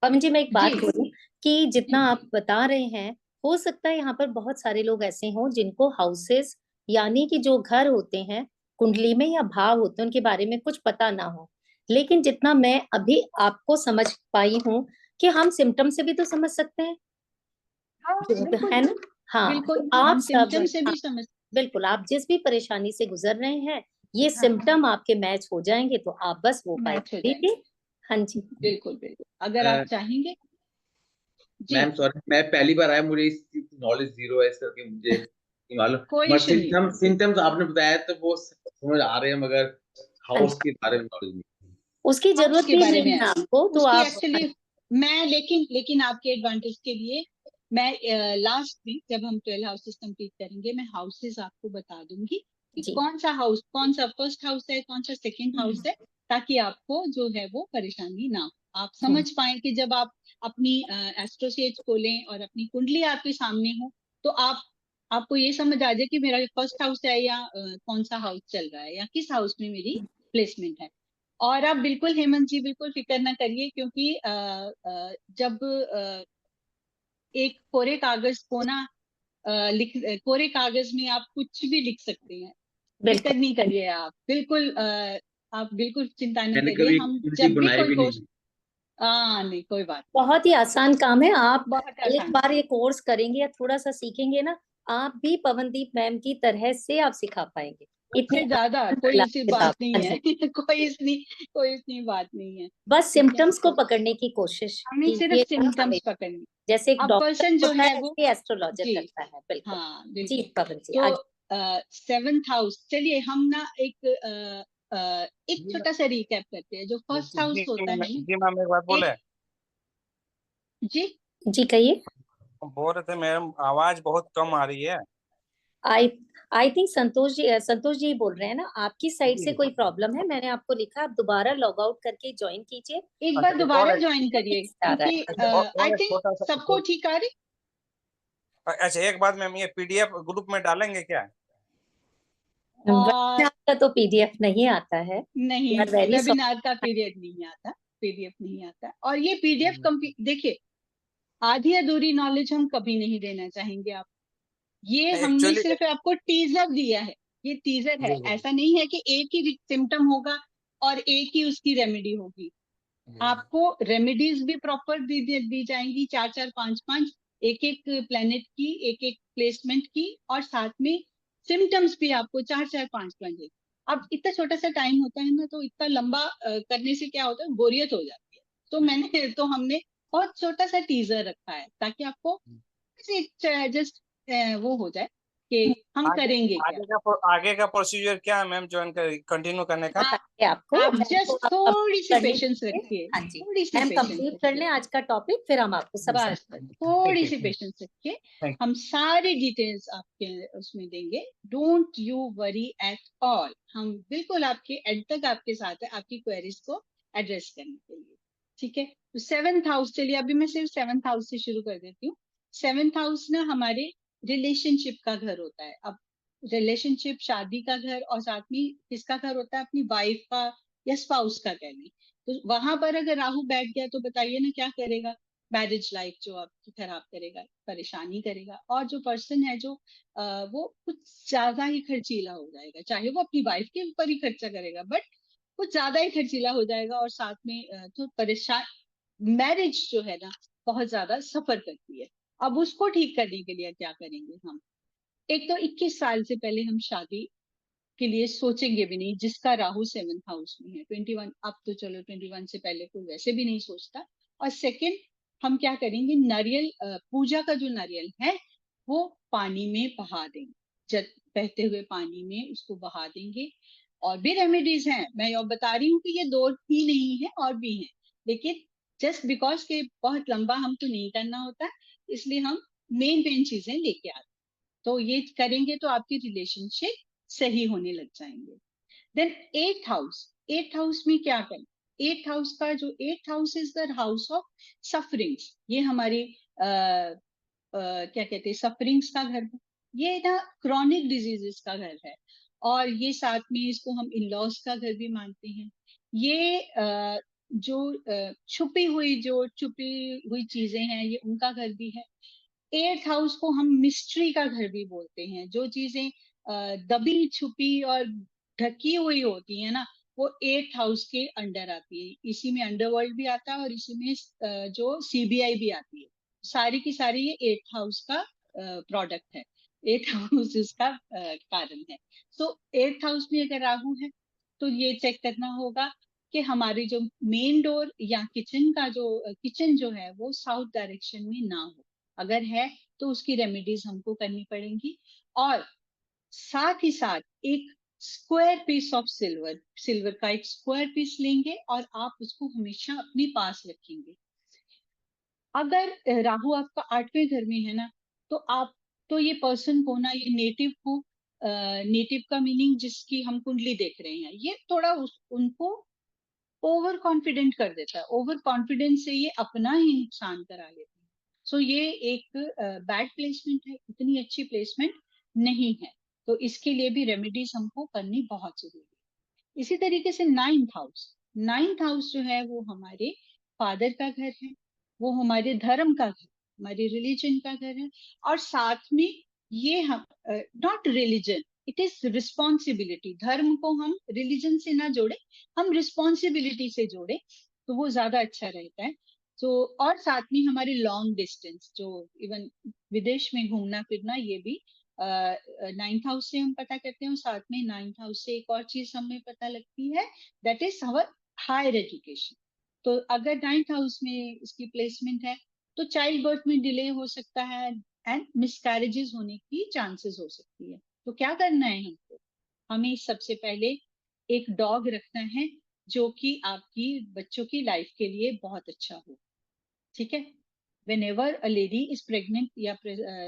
पवन जी मैं एक बात जी बोलूं कि जितना जी आप बता रहे हैं, हो सकता है यहाँ पर बहुत सारे लोग ऐसे हों जिनको हाउसेस यानी कि जो घर होते हैं कुंडली में या भाव होते हैं उनके बारे में कुछ पता ना हो, लेकिन जितना मैं अभी आपको समझ पाई हूँ कि हम सिम्टम से भी तो समझ सकते हैं, हाँ बिल्कुल है ना। हाँ बिल्कुल, तो आप हम सब, सिम्टम से हाँ भी समझ। बिल्कुल, आप जिस भी परेशानी से गुजर रहे हैं ये हाँ सिम्टम आपके मैच हो जाएंगे तो आप बस वो उपाय मैच हो कीजिए। जाएंगे, हाँ जी। बिल्कुल बिल्कुल, अगर आप चाहेंगे। जी मैम सॉरी, मैं पहली बार आया, मुझे इस नॉलेज जीरो है, इस करके मुझे नहीं मालूम। कोई मगर इशू नहीं। सिम्टम्स आपने बताया तो वो समझ आ रहे हैं, मगर हाँ हाउस जी, के बारे में नॉलेज नहीं। उसकी हाउस जरूरत के भी बारे नहीं में है आपको तो उसकी आप। एक्चुअली मैं, लेकिन आपके एडवांटेज के लिए मैं लास्ट में जब हम 12 हाउसेस कंप्लीट करेंगे, मैं हाउसेस आपको बता दूंगी कि जी कौन सा हाउस, कौन सा फर्स्ट हाउस है, कौन सा सेकंड हाउस है, ताकि आपको जो है वो परेशानी ना हो, आप समझ पाए कि जब आप अपनी एस्ट्रोसेज खोलें और अपनी कुंडली आपके सामने हो, तो आपको ये समझ आ जाए कि मेरा फर्स्ट हाउस है या कौन सा हाउस चल रहा है या किस हाउस में मेरी प्लेसमेंट है। और आप बिल्कुल हेमंत जी बिल्कुल फिक्र ना करिए, क्योंकि जब एक कोरे कागज को ना कोरे कागज में आप कुछ भी लिख सकते हैं। फिक्र बिल्कुल। नहीं करिए आप, बिल्कुल आप बिल्कुल चिंता नहीं मैंने करिए, कभी हम कुंडली जब भी बनाई कोई भी कोर्स। नहीं। हाँ नहीं, कोई बात नहीं, बहुत ही आसान काम है, आप बहुत एक आसान। बार ये कोर्स करेंगे या थोड़ा सा सीखेंगे ना, आप भी पवनदीप मैम की तरह से आप सिखा पाएंगे। इतनी उससे ज्यादा आसान कोई वाला ऐसी बात किताब। नहीं हाँ है। जी, कोई इतनी बात नहीं है। बस ठीक है, सिम्टम्स को तो पकड़ने की कोशिश हमें सिर्फ कीजिएगा हमें, सिम्टम्स पकड़नी। जैसे एक अब डॉक्टर पर्सन जो होता है है वो, ऐसे एस्ट्रोलॉजर जी करता है। बिल्कुल। हाँ जी बिल्कुल। पवन जी तो आगे। 7th हाउस, चलिए हम ना एक छोटा सा रिकैप करते हैं। जो फर्स्ट हाउस होता है ना, जी मैम एक बात बोले। एक जी जी कहिए। बोल रहे थे मैम आवाज बहुत कम आ रही है। आई आई थिंक संतोष जी बोल रहे हैं ना, आपकी साइड से जी। कोई प्रॉब्लम है, मैंने आपको लिखा, आप दोबारा लॉग आउट करके ज्वाइन कीजिए। एक बार अच्छा दोबारा और ज्वाइन करिए, आ रहा क्योंकि है। आई और एक थिंक छोटा सा सबको ठीक आ रही। अच्छा एक बात मैम, ये पीडीएफ ग्रुप में डालेंगे क्या? और वेबिनार का तो पीडीएफ नहीं आता है। वी नहीं, आर वेरी वेबिनार का पीरियड नहीं आता, पीडीएफ नहीं आता। और ये पीडीएफ कंप्लीट, देखिए आधी अधूरी नॉलेज हम कभी नहीं देना चाहेंगे आप। ये हमने एक्चुअली सिर्फ आपको टीजर दिया है, ये टीजर है, जी ऐसा नहीं है कि एक ही सिम्टम होगा और एक ही उसकी रेमेडी होगी। आपको रेमेडीज भी प्रॉपर दी जाएंगी, 4 4 5 5 एक एक प्लेनेट की, एक एक प्लेसमेंट की, और साथ में सिम्टम्स भी आपको 4 4 5 5 अब इतना छोटा सा टाइम होता है ना, तो इतना लंबा करने से क्या होता है, बोरियत हो जाती है। तो हमने बहुत छोटा सा टीजर रखा है, ताकि आपको जस्ट वो हो जाए कि हम आगे करेंगे क्या। आगे का प्रोसीजर क्या है मैम, ज्वाइन कर कंटिन्यू करने का? बताएंगे आपको। आप मैम को जस्ट आप थोड़ी कंप्लीट सी करने पेशेंस दीजिए। रखिए, हाँ जी, थोड़ी सी मैम पेशेंस कंप्लीट कर रखिए, लें आज का टॉपिक, फिर हम आपको सब बस थोड़ी ठीक सी है पेशेंस रखिए। थैंक हम सारी डिटेल्स आपके उसमें देंगे, don't you worry at all. हम बिल्कुल आपके एंड तक आपके साथ है, आपकी क्वेरीज को एड्रेस करने के लिए। ठीक है, तो 7th हाउस, चलिए अभी मैं सिर्फ 7th हाउस से शुरू कर देती हूँ। 7th हाउस ना हमारे रिलेशनशिप का घर होता है। अब रिलेशनशिप, शादी का घर, और साथ में किसका घर होता है, अपनी वाइफ का या स्पाउस का कह लें। तो वहां पर अगर राहु बैठ गया तो बताइए ना क्या करेगा, मैरिज लाइफ जो आपकी खराब करेगा, परेशानी करेगा। और जो पर्सन है जो वो कुछ ज्यादा ही खर्चीला हो जाएगा, चाहे वो अपनी वाइफ के ऊपर ही खर्चा करेगा, बट कुछ ज्यादा ही खर्चीला हो जाएगा। और साथ में तो परेशान, मैरिज जो है ना बहुत ज्यादा सफर करती है। अब उसको ठीक करने के लिए क्या करेंगे हम, एक तो 21 साल से पहले हम शादी के लिए सोचेंगे भी नहीं, जिसका राहु 7th हाउस में है। 21, अब तो चलो 21 से पहले कोई वैसे भी नहीं सोचता। और सेकंड, हम क्या करेंगे, नारियल पूजा का जो नारियल है वो पानी में बहा देंगे, जब बहते हुए पानी में उसको बहा देंगे। और भी रेमेडीज हैं, मैं अब बता रही हूँ कि ये दो ही नहीं है, और भी हैं, लेकिन जस्ट बिकॉज के बहुत लंबा हमको नहीं करना होता है, इसलिए हम मेन चीजें लेके आते हैं। तो ये करेंगे तो आपकी रिलेशनशिप सही होने लग जाएंगे। देन 8th हाउस में क्या करें, 8th हाउस का जो 8th house is the house of sufferings. ये हमारी क्या कहते हैं, सफरिंग्स का घर है। ये ना क्रॉनिक डिजीजेस का घर है, और ये साथ में इसको हम इन लॉज का घर भी मानते हैं। ये छुपी हुई चीजें हैं, ये उनका घर भी है। 8th हाउस को हम मिस्ट्री का घर भी बोलते हैं। जो चीजें दबी छुपी और ढकी हुई होती है ना, वो 8th हाउस के अंडर आती है। इसी में अंडरवर्ल्ड भी आता है और इसी में जो सीबीआई भी आती है। सारी की सारी ये 8th हाउस का प्रोडक्ट है, 8th हाउस इसका कारण है। सो 8th हाउस में अगर राहु है तो ये चेक करना होगा कि हमारी जो मेन डोर या किचन जो है वो साउथ डायरेक्शन में ना हो। अगर है तो उसकी रेमेडीज हमको करनी पड़ेंगी। और साथ ही साथ एक स्क्वायर पीस ऑफ सिल्वर का एक स्क्वायर पीस लेंगे और आप उसको हमेशा अपने पास रखेंगे। अगर राहु आपका 8वें घर में है ना, तो ये पर्सन को ना, ये नेटिव का मीनिंग जिसकी हम कुंडली देख रहे हैं, ये थोड़ा उनको ओवर कॉन्फिडेंट कर देता है। ओवर कॉन्फिडेंस से ये अपना ही नुकसान करा लेते हैं। सो ये एक बैड प्लेसमेंट है, इतनी अच्छी प्लेसमेंट नहीं है। तो इसके लिए भी रेमेडीज हमको करनी बहुत जरूरी है। इसी तरीके से 9th हाउस जो है वो हमारे फादर का घर है, वो हमारे धर्म का घर, हमारे रिलीजन का घर है। और साथ में ये हम not religion, it is responsibility. धर्म को हम रिलीजन से ना जोड़े, हम रिस्पॉन्सिबिलिटी से जोड़े तो वो ज्यादा अच्छा रहता है। तो और साथ में हमारे लॉन्ग डिस्टेंस, जो इवन विदेश में घूमना फिरना, ये भी 9th हाउस से हम पता करते हैं। और साथ में 9th हाउस से एक और चीज हमें पता लगती है, that is our higher education. तो अगर 9th हाउस में इसकी प्लेसमेंट है तो चाइल्ड बर्थ में डिले हो सकता है एंड मिसकैरेजेस होने की चांसेस हो सकती है। तो क्या करना है हमको? हमें सबसे पहले एक डॉग रखना है जो कि आपकी बच्चों की लाइफ के लिए बहुत अच्छा हो। ठीक है? whenever a lady is pregnant या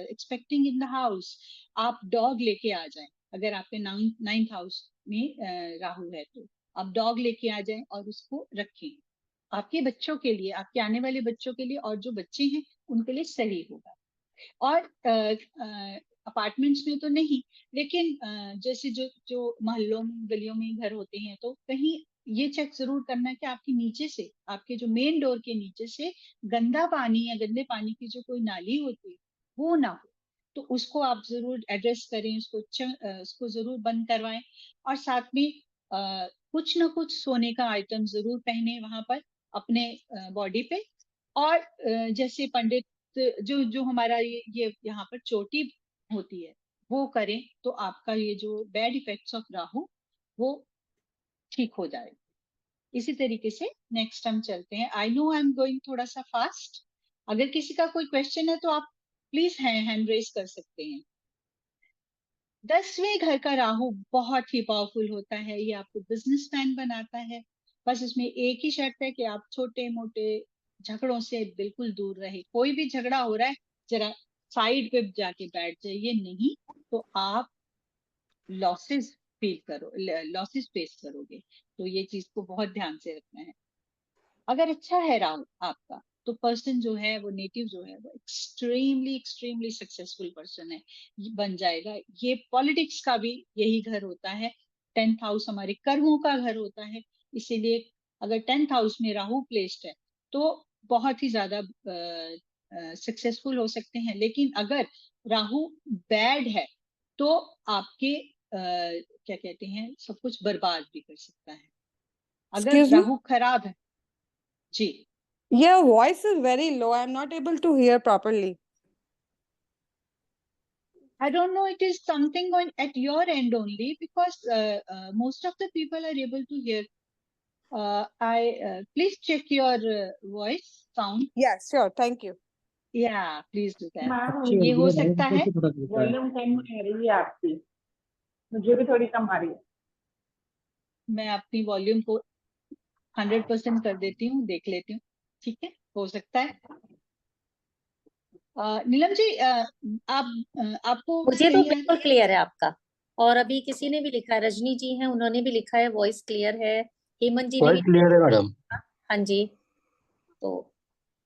expecting in the house, आप डॉग लेके आ जाएं। अगर आपके 9th हाउस में राहु है तो आप डॉग लेके आ जाएं और उसको रखें। आपके बच्चों के लिए, आपके आने वाले बच्चों के लिए, और जो बच्चे हैं उनके लिए सही होगा। और अपार्टमेंट्स में तो नहीं, लेकिन जैसे जो जो मोहल्लों में, गलियों में घर होते हैं, तो कहीं ये चेक जरूर करना है कि आपके नीचे से, आपके जो मेन डोर के नीचे से गंदा पानी या गंदे पानी की जो कोई नाली होती है वो ना हो। तो उसको आप जरूर एड्रेस करें, उसको जरूर बंद करवाएं। और साथ में कुछ ना कुछ सोने का आइटम जरूर पहने वहां पर अपने बॉडी पे। और जैसे पंडित जो जो हमारा ये यहाँ पर चोटी होती है वो करें तो आपका ये जो बैड इफेक्ट्स ऑफ राहु वो ठीक हो जाए। इसी तरीके से नेक्स्ट हम चलते हैं। I know I am going थोड़ा सा फास्ट। अगर किसी का कोई क्वेश्चन है तो आप प्लीज हैंड रेज कर सकते हैं। 10वें घर का राहु बहुत ही पावरफुल होता है, ये आपको बिजनेसमैन बनाता है। बस इसमें एक ही शर्त है कि आप छोटे मोटे झगड़ों से बिल्कुल दूर रहे। कोई भी झगड़ा हो रहा है, जरा साइड पे जाके बैठ जाइए, नहीं तो आप लॉसेस फेस करोगे। तो ये चीज को बहुत ध्यान से रखना है। अगर अच्छा है राहु आपका तो पर्सन जो है वो नेटिव जो है वो एक्सट्रीमली एक्सट्रीमली सक्सेसफुल पर्सन है, बन जाएगा। ये पॉलिटिक्स का भी यही घर होता है। 10th हाउस हमारे कर्मों का घर होता है, इसीलिए अगर 10th हाउस में राहु प्लेस्ड है तो बहुत ही ज्यादा सक्सेसफुल हो सकते हैं। लेकिन अगर राहु बैड है तो आपके क्या कहते हैं, सब कुछ बर्बाद भी कर सकता है। अगर Excuse me? राहु खराब है जी। Your voice is very low. I'm not able to hear properly. I don't know, it is something on at your end only, because most of the people are able to hear. Please check your voice sound. Yeah, sure. Thank you. Yeah, please do that. Ma'am ये हो मुझे सकता है। वॉल्यूम कम आ रही है आपकी, मुझे भी थोड़ी कम आ रही है। मैं अपनी वॉल्यूम को 100% कर देती हूँ, देख लेती हूँ। ठीक है, हो सकता है। नीलम जी, आपको मुझे तो सही है? बिल्कुल क्लियर है आपका। और अभी किसी ने भी लिखा है, रजनी जी हैं, उन्होंने भी लिखा है वॉइस क्लियर है। हेमंत जी ने वॉइस भी। क्लियर है मैडम। हाँ जी, तो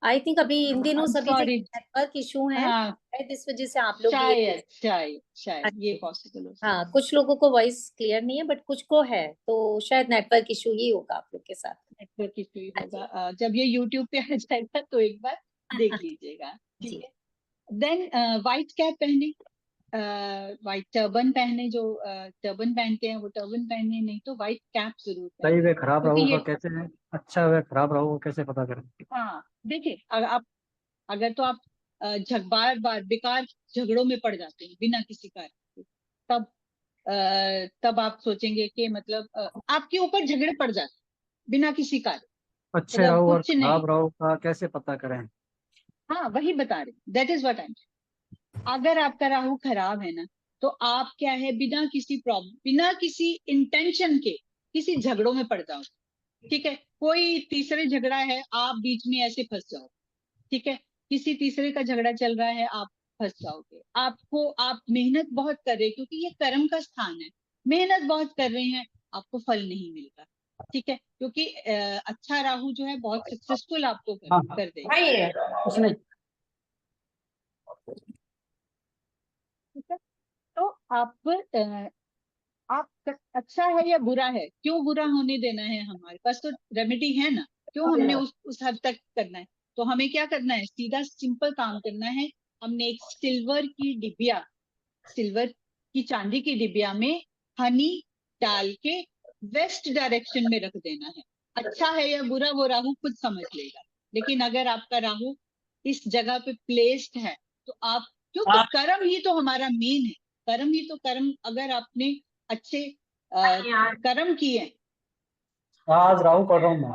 आई थिंक अभी इन दिनों सभी सॉरी, जगह नेटवर्क इशू है, हाँ शायद इस वजह से आप लोग भी शायद ये पॉसिबल हो सकता है। हाँ, कुछ लोगों को वॉइस क्लियर नहीं है बट कुछ को है, तो शायद नेटवर्क इशू ही होगा आप लोग के साथ। नेटवर्क इशू ही होगा। जब ये यूट्यूब पे आ जाएगा तो एक बार देख लीजिएगा, ठीक जी। है। देन व्हाइट कैप पहने, व्हाइट टर्बन पहने, जो टर्बन पहनते हैं वो टर्बन पहने, नहीं तो व्हाइट कैप जरूर सही पहने, वे खराब क्योंकि राहु ये का कैसे, अच्छा वे खराब राहु को कैसे पता करें? हाँ देखिए, आप अगर तो आप बार बार बेकार झगड़ों में पड़ जाते हैं बिना किसी कारण के, तब तब आप सोचेंगे कि मतलब आपके ऊपर झगड़े पड़ जाते हैं बिना किसी कारण, अच्छे मतलब राहु और कुछ नहीं। खराब राहु का कैसे पता करें? हाँ वही बता रहे, that is what I am. अगर आपका राहु खराब है ना, तो आप क्या है, बिना किसी प्रॉब्लम, बिना किसी इंटेंशन के किसी झगड़ों में पड़ जाओ, ठीक है। कोई तीसरे झगड़ा है, आप बीच में ऐसे फंस जाओ, ठीक है। किसी तीसरे का झगड़ा चल रहा है, आप फंस जाओगे। आपको, आप मेहनत बहुत कर रहे हैं, क्योंकि ये कर्म का स्थान है, मेहनत बहुत कर रहे हैं, आपको फल नहीं मिलता, ठीक है। क्योंकि अच्छा राहु जो है बहुत सक्सेसफुल आपको कर देगा, उसने ठीक है। तो आप अच्छा है या बुरा है, क्यों बुरा होने देना है, हमारे पास तो रेमेडी है ना, क्यों हमने उस हद तक करना है। तो हमें क्या करना है, सीधा सिंपल काम करना है। हमने एक सिल्वर की चांदी की डिबिया में हनी डाल के वेस्ट डायरेक्शन में रख देना है। अच्छा है या बुरा वो राहु खुद समझ लेगा, लेकिन अगर आपका राहु इस जगह पे प्लेस्ड है, तो आप, क्योंकि कर्म ही तो हमारा मेन है, कर्म अगर आपने अच्छे कर्म किए, आज राहु पढ़ रहा हूँ मैं।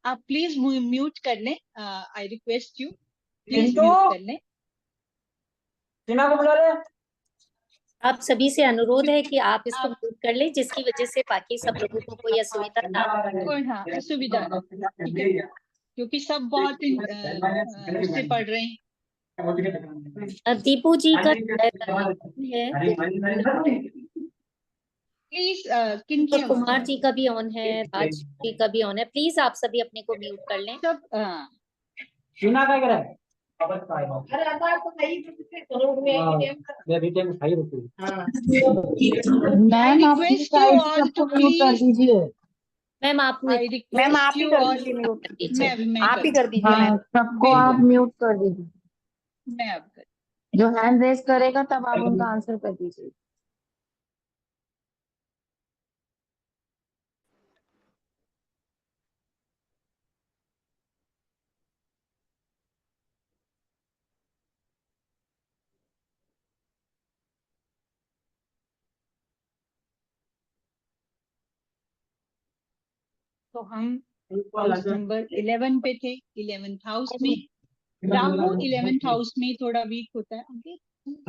आप प्लीज म्यूट कर लें, I request you, please mute कर लें। टीना को बुला ले। आप सभी से अनुरोध है कि आप इसको म्यूट कर लें, जिसकी वजह से बाकी सब लोगों को कोई असुविधा ना हो। कोई हाँ असुविधा ना, ठीक है, क्योंकि सब बहुत उससे पढ़ रहे हैं। दीपू जी का है, प्लीज किन की कुमार जी का भी ऑन है, राज जी का भी ऑन है, प्लीज आप सभी अपने को म्यूट कर लें। सब टीना क्या करे? मैं बीटेम खाई रुकी। I request you all to please, ma'am आप मैम request आप ही you कर all, दीजिए म्यूट, मैं आप ही कर दीजिए मैम। सबको आप बिल्कुल, म्यूट कर दीजिए, मैं अब कर, जो हैंड रेज करेगा तब आप उनका आंसर कर दीजिए। तो हम हाउस नंबर 11 पे थे, 11th हाउस में राहु 11th हाउस में थोड़ा वीक होता है।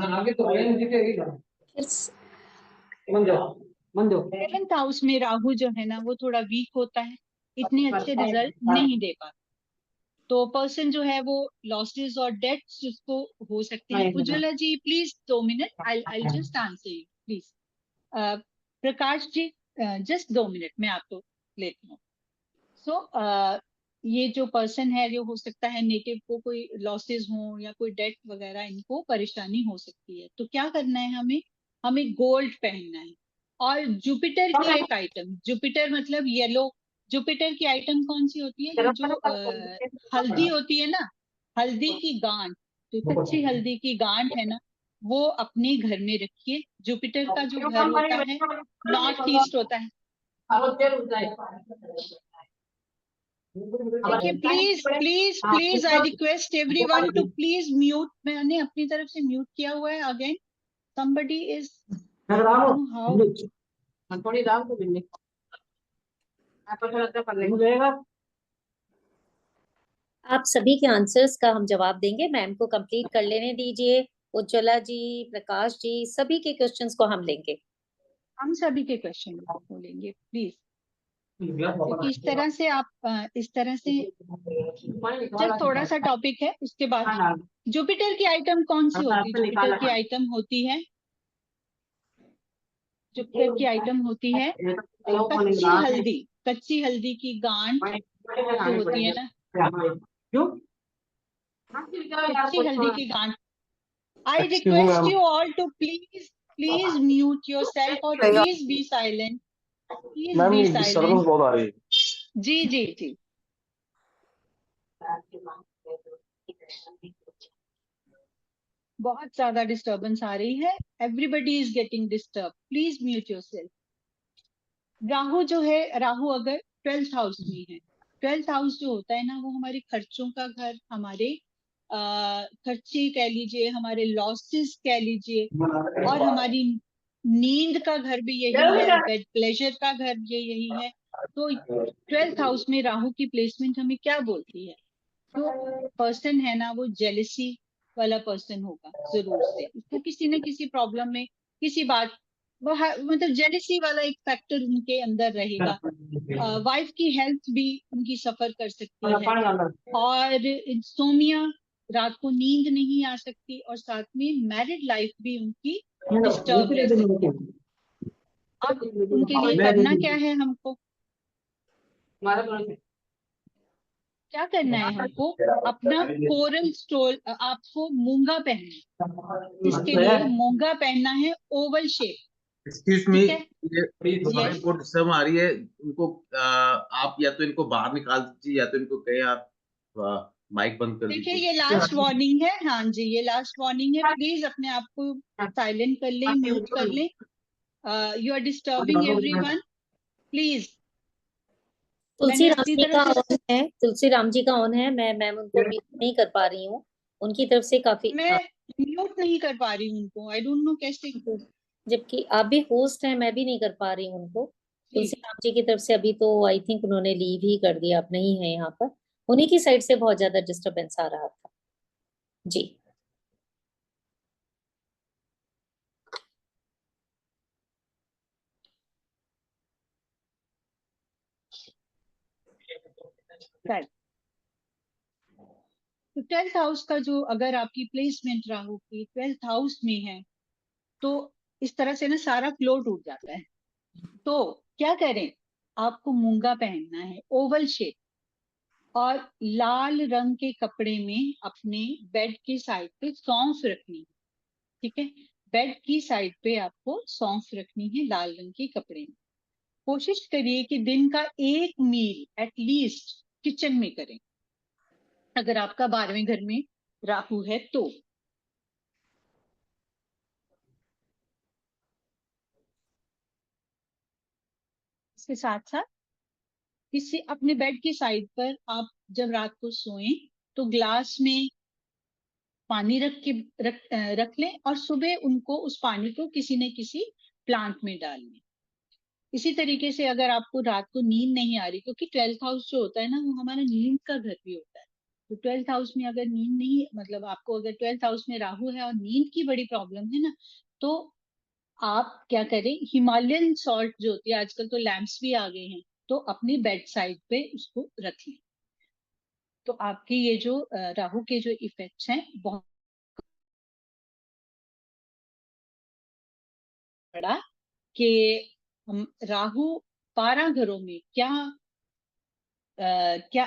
आगे तो मन दो 11th हाउस में राहु जो है ना, वो थोड़ा वीक होता है, इतने अच्छे रिजल्ट नहीं दे पाता, तो पर्सन जो है वो लॉसेस और डेट्स उसको हो सकते हैं। Ujjwala ji please 2 minute, I just answer you please. Prakash ji just 2 minute मैं आपको लेती हूँ। सो ये जो पर्सन है, जो हो सकता है नेटिव को कोई लॉसेस हो या कोई डेट वगैरह, इनको परेशानी हो सकती है। तो क्या करना है, हमें गोल्ड पहनना है। और जुपिटर की एक आइटम, जुपिटर मतलब येलो, जुपिटर की आइटम कौन सी होती है, ये जो हल्दी होती है ना, हल्दी की गांठ, जो कच्ची हल्दी की गांठ है ना, वो अपने घर में रखिए। जुपिटर का जो घर होता है नॉर्थ ईस्ट होता है, देखिए। Please please please I request everyone to please mute, मैंने अपनी तरफ से म्यूट किया हुआ है। Again somebody is, I don't know how, थोड़ी राम को मिलने आप सभी के आंसर्स का हम जवाब देंगे, मैम को कंप्लीट कर लेने दीजिए। उज्ज्वला जी, प्रकाश जी, सभी के क्वेश्चंस को हम लेंगे। हम सभी के क्वेश्चन बोलेंगे प्लीज, क्योंकि इस तरह से जस्ट थोड़ा सा टॉपिक है। उसके बाद जुपिटर की आइटम कौन सी होती है, जुपिटर की आइटम होती है, जुपिटर की आइटम होती है कच्ची हल्दी की गांठ जो होती है ना, क्यों? कच्ची हल्दी की गांठ। I Excuse me, request ma'am. You all to please mute yourself और please be silent, please ma'am be ये डिस्टर्बेंस साइलेंट। बहुत आ रही है। जी जी जी। बहुत ज्यादा डिस्टरबेंस आ रही है, everybody is getting disturb, please mute yourself. Rahu जो है, राहु अगर 12th हाउस में है, 12th हाउस जो होता है ना, वो हमारे खर्चों का घर, हमारे खर्चे कह लीजिए, हमारे लॉसेस कह लीजिए, और हमारी नींद का घर भी यही है, बेड प्लेजर का घर भी यही है। तो 12th हाउस में राहु की प्लेसमेंट हमें क्या बोलती है? जो पर्सन है ना, वो जेलिसी वाला पर्सन होगा जरूर से, उसको किसी न किसी प्रॉब्लम में, किसी बात, मतलब जेलिसी वाला एक फैक्टर उनके अंदर रहेगा। वाइफ की हेल्थ भी उनकी सफर कर सकती है, और इंसोमिया, रात को नींद नहीं आ सकती, और साथ में मैरिड लाइफ भी उनकी डिस्टर्ब रह सकती है। अब उनके लिए करना क्या है हमको? क्या करना है हमको? अपना कोरल स्टोल, आपको मूंगा पहनना है। इसके लिए मूंगा पहनना है, ओवल शेप। एक्सक्यूज मी, ठीक है, ये हमारे को डिस्टर्ब आ रही है, उनको आप या तो इनको बाहर निकाल दीजिए, या तो इनको कहें आप माइक बंद कर देखिए दीजिए। ये लास्ट वार्निंग है। हाँ जी, ये लास्ट वार्निंग है, प्लीज अपने आप को साइलेंट कर लें, म्यूट कर लें। You are disturbing everyone, please. Tulsi मैंने राम अपनी जी तरफ का से, ऑन है, तुलसी राम जी का ऑन है, मैं मैम उनको म्यूट नहीं कर पा रही हूँ, उनकी तरफ से काफी मैं म्यूट नहीं कर पा रही हूँ उनको, आई डोंट नो कैसे। जबकि आप भी होस्ट हैं, मैं भी नहीं कर पा रही हूँ उनको। तुलसी राम जी की तरफ से अभी तो आई थिंक उन्होंने लीव ही कर दिया, आप नहीं है यहाँ पर, उन्हीं की साइड से बहुत ज्यादा डिस्टरबेंस आ रहा था जी। तो 12th हाउस का जो, अगर आपकी प्लेसमेंट राहु की 12th हाउस में है, तो इस तरह से ना सारा फ्लो टूट जाता है। तो क्या करें? आपको मूंगा पहनना है, ओवल शेप, और लाल रंग के कपड़े में अपने बेड की साइड पे सौंफ रखनी है। ठीक है, बेड की साइड पे आपको सौंफ रखनी है लाल रंग के कपड़े में। कोशिश करिए कि दिन का एक मील एटलीस्ट किचन में करें, अगर आपका 12वें घर में राहु है तो। इसके साथ साथ किसी अपने बेड की साइड पर आप जब रात को सोएं, तो ग्लास में पानी रख लें, और सुबह उनको, उस पानी को किसी न किसी प्लांट में डाल लें। इसी तरीके से अगर आपको रात को नींद नहीं आ रही, क्योंकि 12th हाउस जो होता है ना, वो हमारा नींद का घर भी होता है। तो 12th हाउस में अगर नींद नहीं, मतलब आपको अगर 12th हाउस में राहु है और नींद की बड़ी प्रॉब्लम है ना, तो आप क्या करें, हिमालयन सॉल्ट जो होती है, आजकल तो लैम्प्स भी आ गए हैं, तो अपनी बेड साइड पे उसको रख लें। तो आपके ये जो राहु के जो इफेक्ट्स हैं, बहुत बड़ा, कि हम राहु 12 घरों में क्या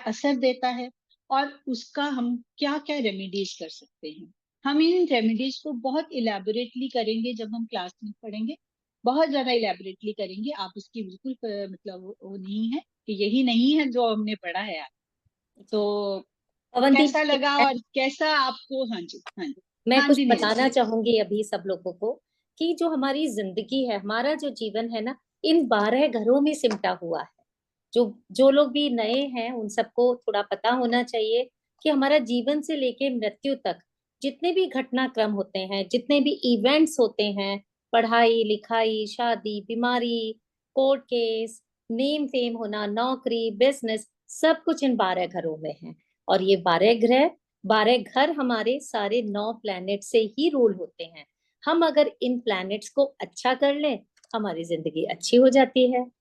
असर देता है, और उसका हम क्या क्या रेमेडीज कर सकते हैं। हम इन रेमेडीज को बहुत इलेबोरेटली करेंगे जब हम क्लास में पढ़ेंगे, बहुत ज्यादा इलेबोरेटली करेंगे। आप इसकी बिल्कुल मतलब वो नहीं है कि यही नहीं है जो हमने पढ़ा है आज। तो पवनदीप कैसा जी, लगा और कैसा आपको? हाँ जी, हाँ जी, मैं हाँ कुछ जी नीलम बताना जी। चाहूंगी अभी सब लोगों को, कि जो हमारी जिंदगी है, हमारा जो जीवन है ना, इन 12 घरों में सिमटा हुआ है। जो जो लोग भी नए हैं उन सबको थोड़ा पता होना चाहिए कि हमारा जीवन से लेके मृत्यु तक जितने भी घटनाक्रम होते हैं, जितने भी इवेंट्स होते हैं, पढ़ाई लिखाई, शादी, बीमारी, कोर्ट केस, नेम फेम होना, नौकरी, बिजनेस, सब कुछ इन 12 घरों में है। और ये 12 ग्रह, 12 घर हमारे सारे 9 प्लैनेट से ही रूल होते हैं। हम अगर इन प्लैनेट्स को अच्छा कर लें, हमारी जिंदगी अच्छी हो जाती है।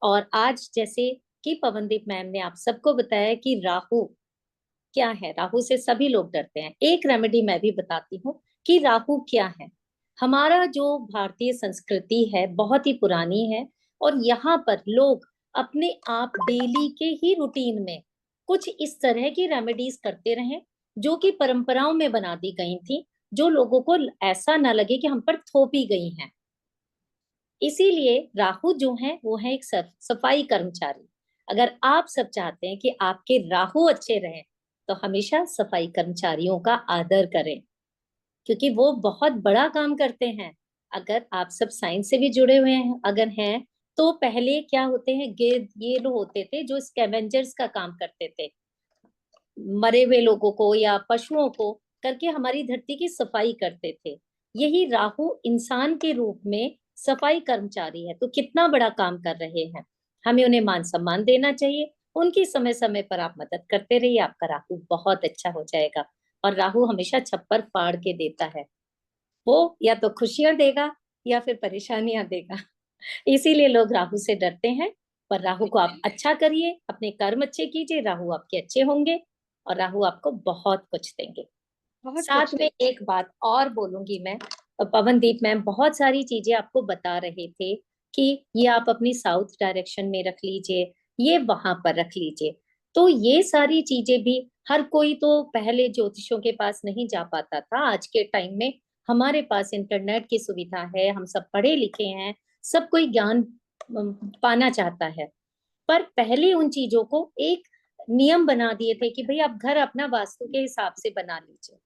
और आज जैसे कि पवनदीप मैम ने आप सबको बताया कि राहु क्या है, राहु से सभी लोग डरते हैं। एक रेमेडी मैं भी बताती हूँ कि राहु क्या है। हमारा जो भारतीय संस्कृति है बहुत ही पुरानी है, और यहाँ पर लोग अपने आप डेली के ही रूटीन में कुछ इस तरह की रेमेडीज करते रहें जो कि परंपराओं में बना दी गई थी, जो लोगों को ऐसा ना लगे कि हम पर थोपी गई हैं। इसीलिए राहु जो है वो है एक सफाई कर्मचारी। अगर आप सब चाहते हैं कि आपके राहु अच्छे रहें तो हमेशा सफाई कर्मचारियों का आदर करें, क्योंकि वो बहुत बड़ा काम करते हैं। अगर आप सब साइंस से भी जुड़े हुए हैं अगर हैं, तो पहले क्या होते हैं, ये लोग होते थे जो स्कैवेंजर्स का काम करते थे, मरे हुए लोगों को या पशुओं को करके हमारी धरती की सफाई करते थे। यही राहु इंसान के रूप में सफाई कर्मचारी है, तो कितना बड़ा काम कर रहे हैं। हमें उन्हें मान सम्मान देना चाहिए, उनकी समय समय पर आप मदद करते रहिए, आपका राहु बहुत अच्छा हो जाएगा। और राहु हमेशा छप्पर फाड़ के देता है, वो या तो खुशियां देगा या फिर परेशानियां देगा। इसीलिए लोग राहु से डरते हैं। पर राहु को आप अच्छा करिए, अपने कर्म अच्छे कीजिए, राहु आपके अच्छे होंगे और राहु आपको बहुत कुछ देंगे। साथ में एक बात और बोलूंगी मैं, पवनदीप मैम बहुत सारी चीजें आपको बता रहे थे कि ये आप अपनी साउथ डायरेक्शन में रख लीजिए, ये वहां पर रख लीजिए। तो ये सारी चीजें भी हर कोई तो पहले ज्योतिषों के पास नहीं जा पाता था। आज के टाइम में हमारे पास इंटरनेट की सुविधा है, हम सब पढ़े लिखे हैं, सब कोई ज्ञान पाना चाहता है। पर पहले उन चीजों को एक नियम बना दिए थे कि भाई आप घर अपना वास्तु के हिसाब से बना लीजिए।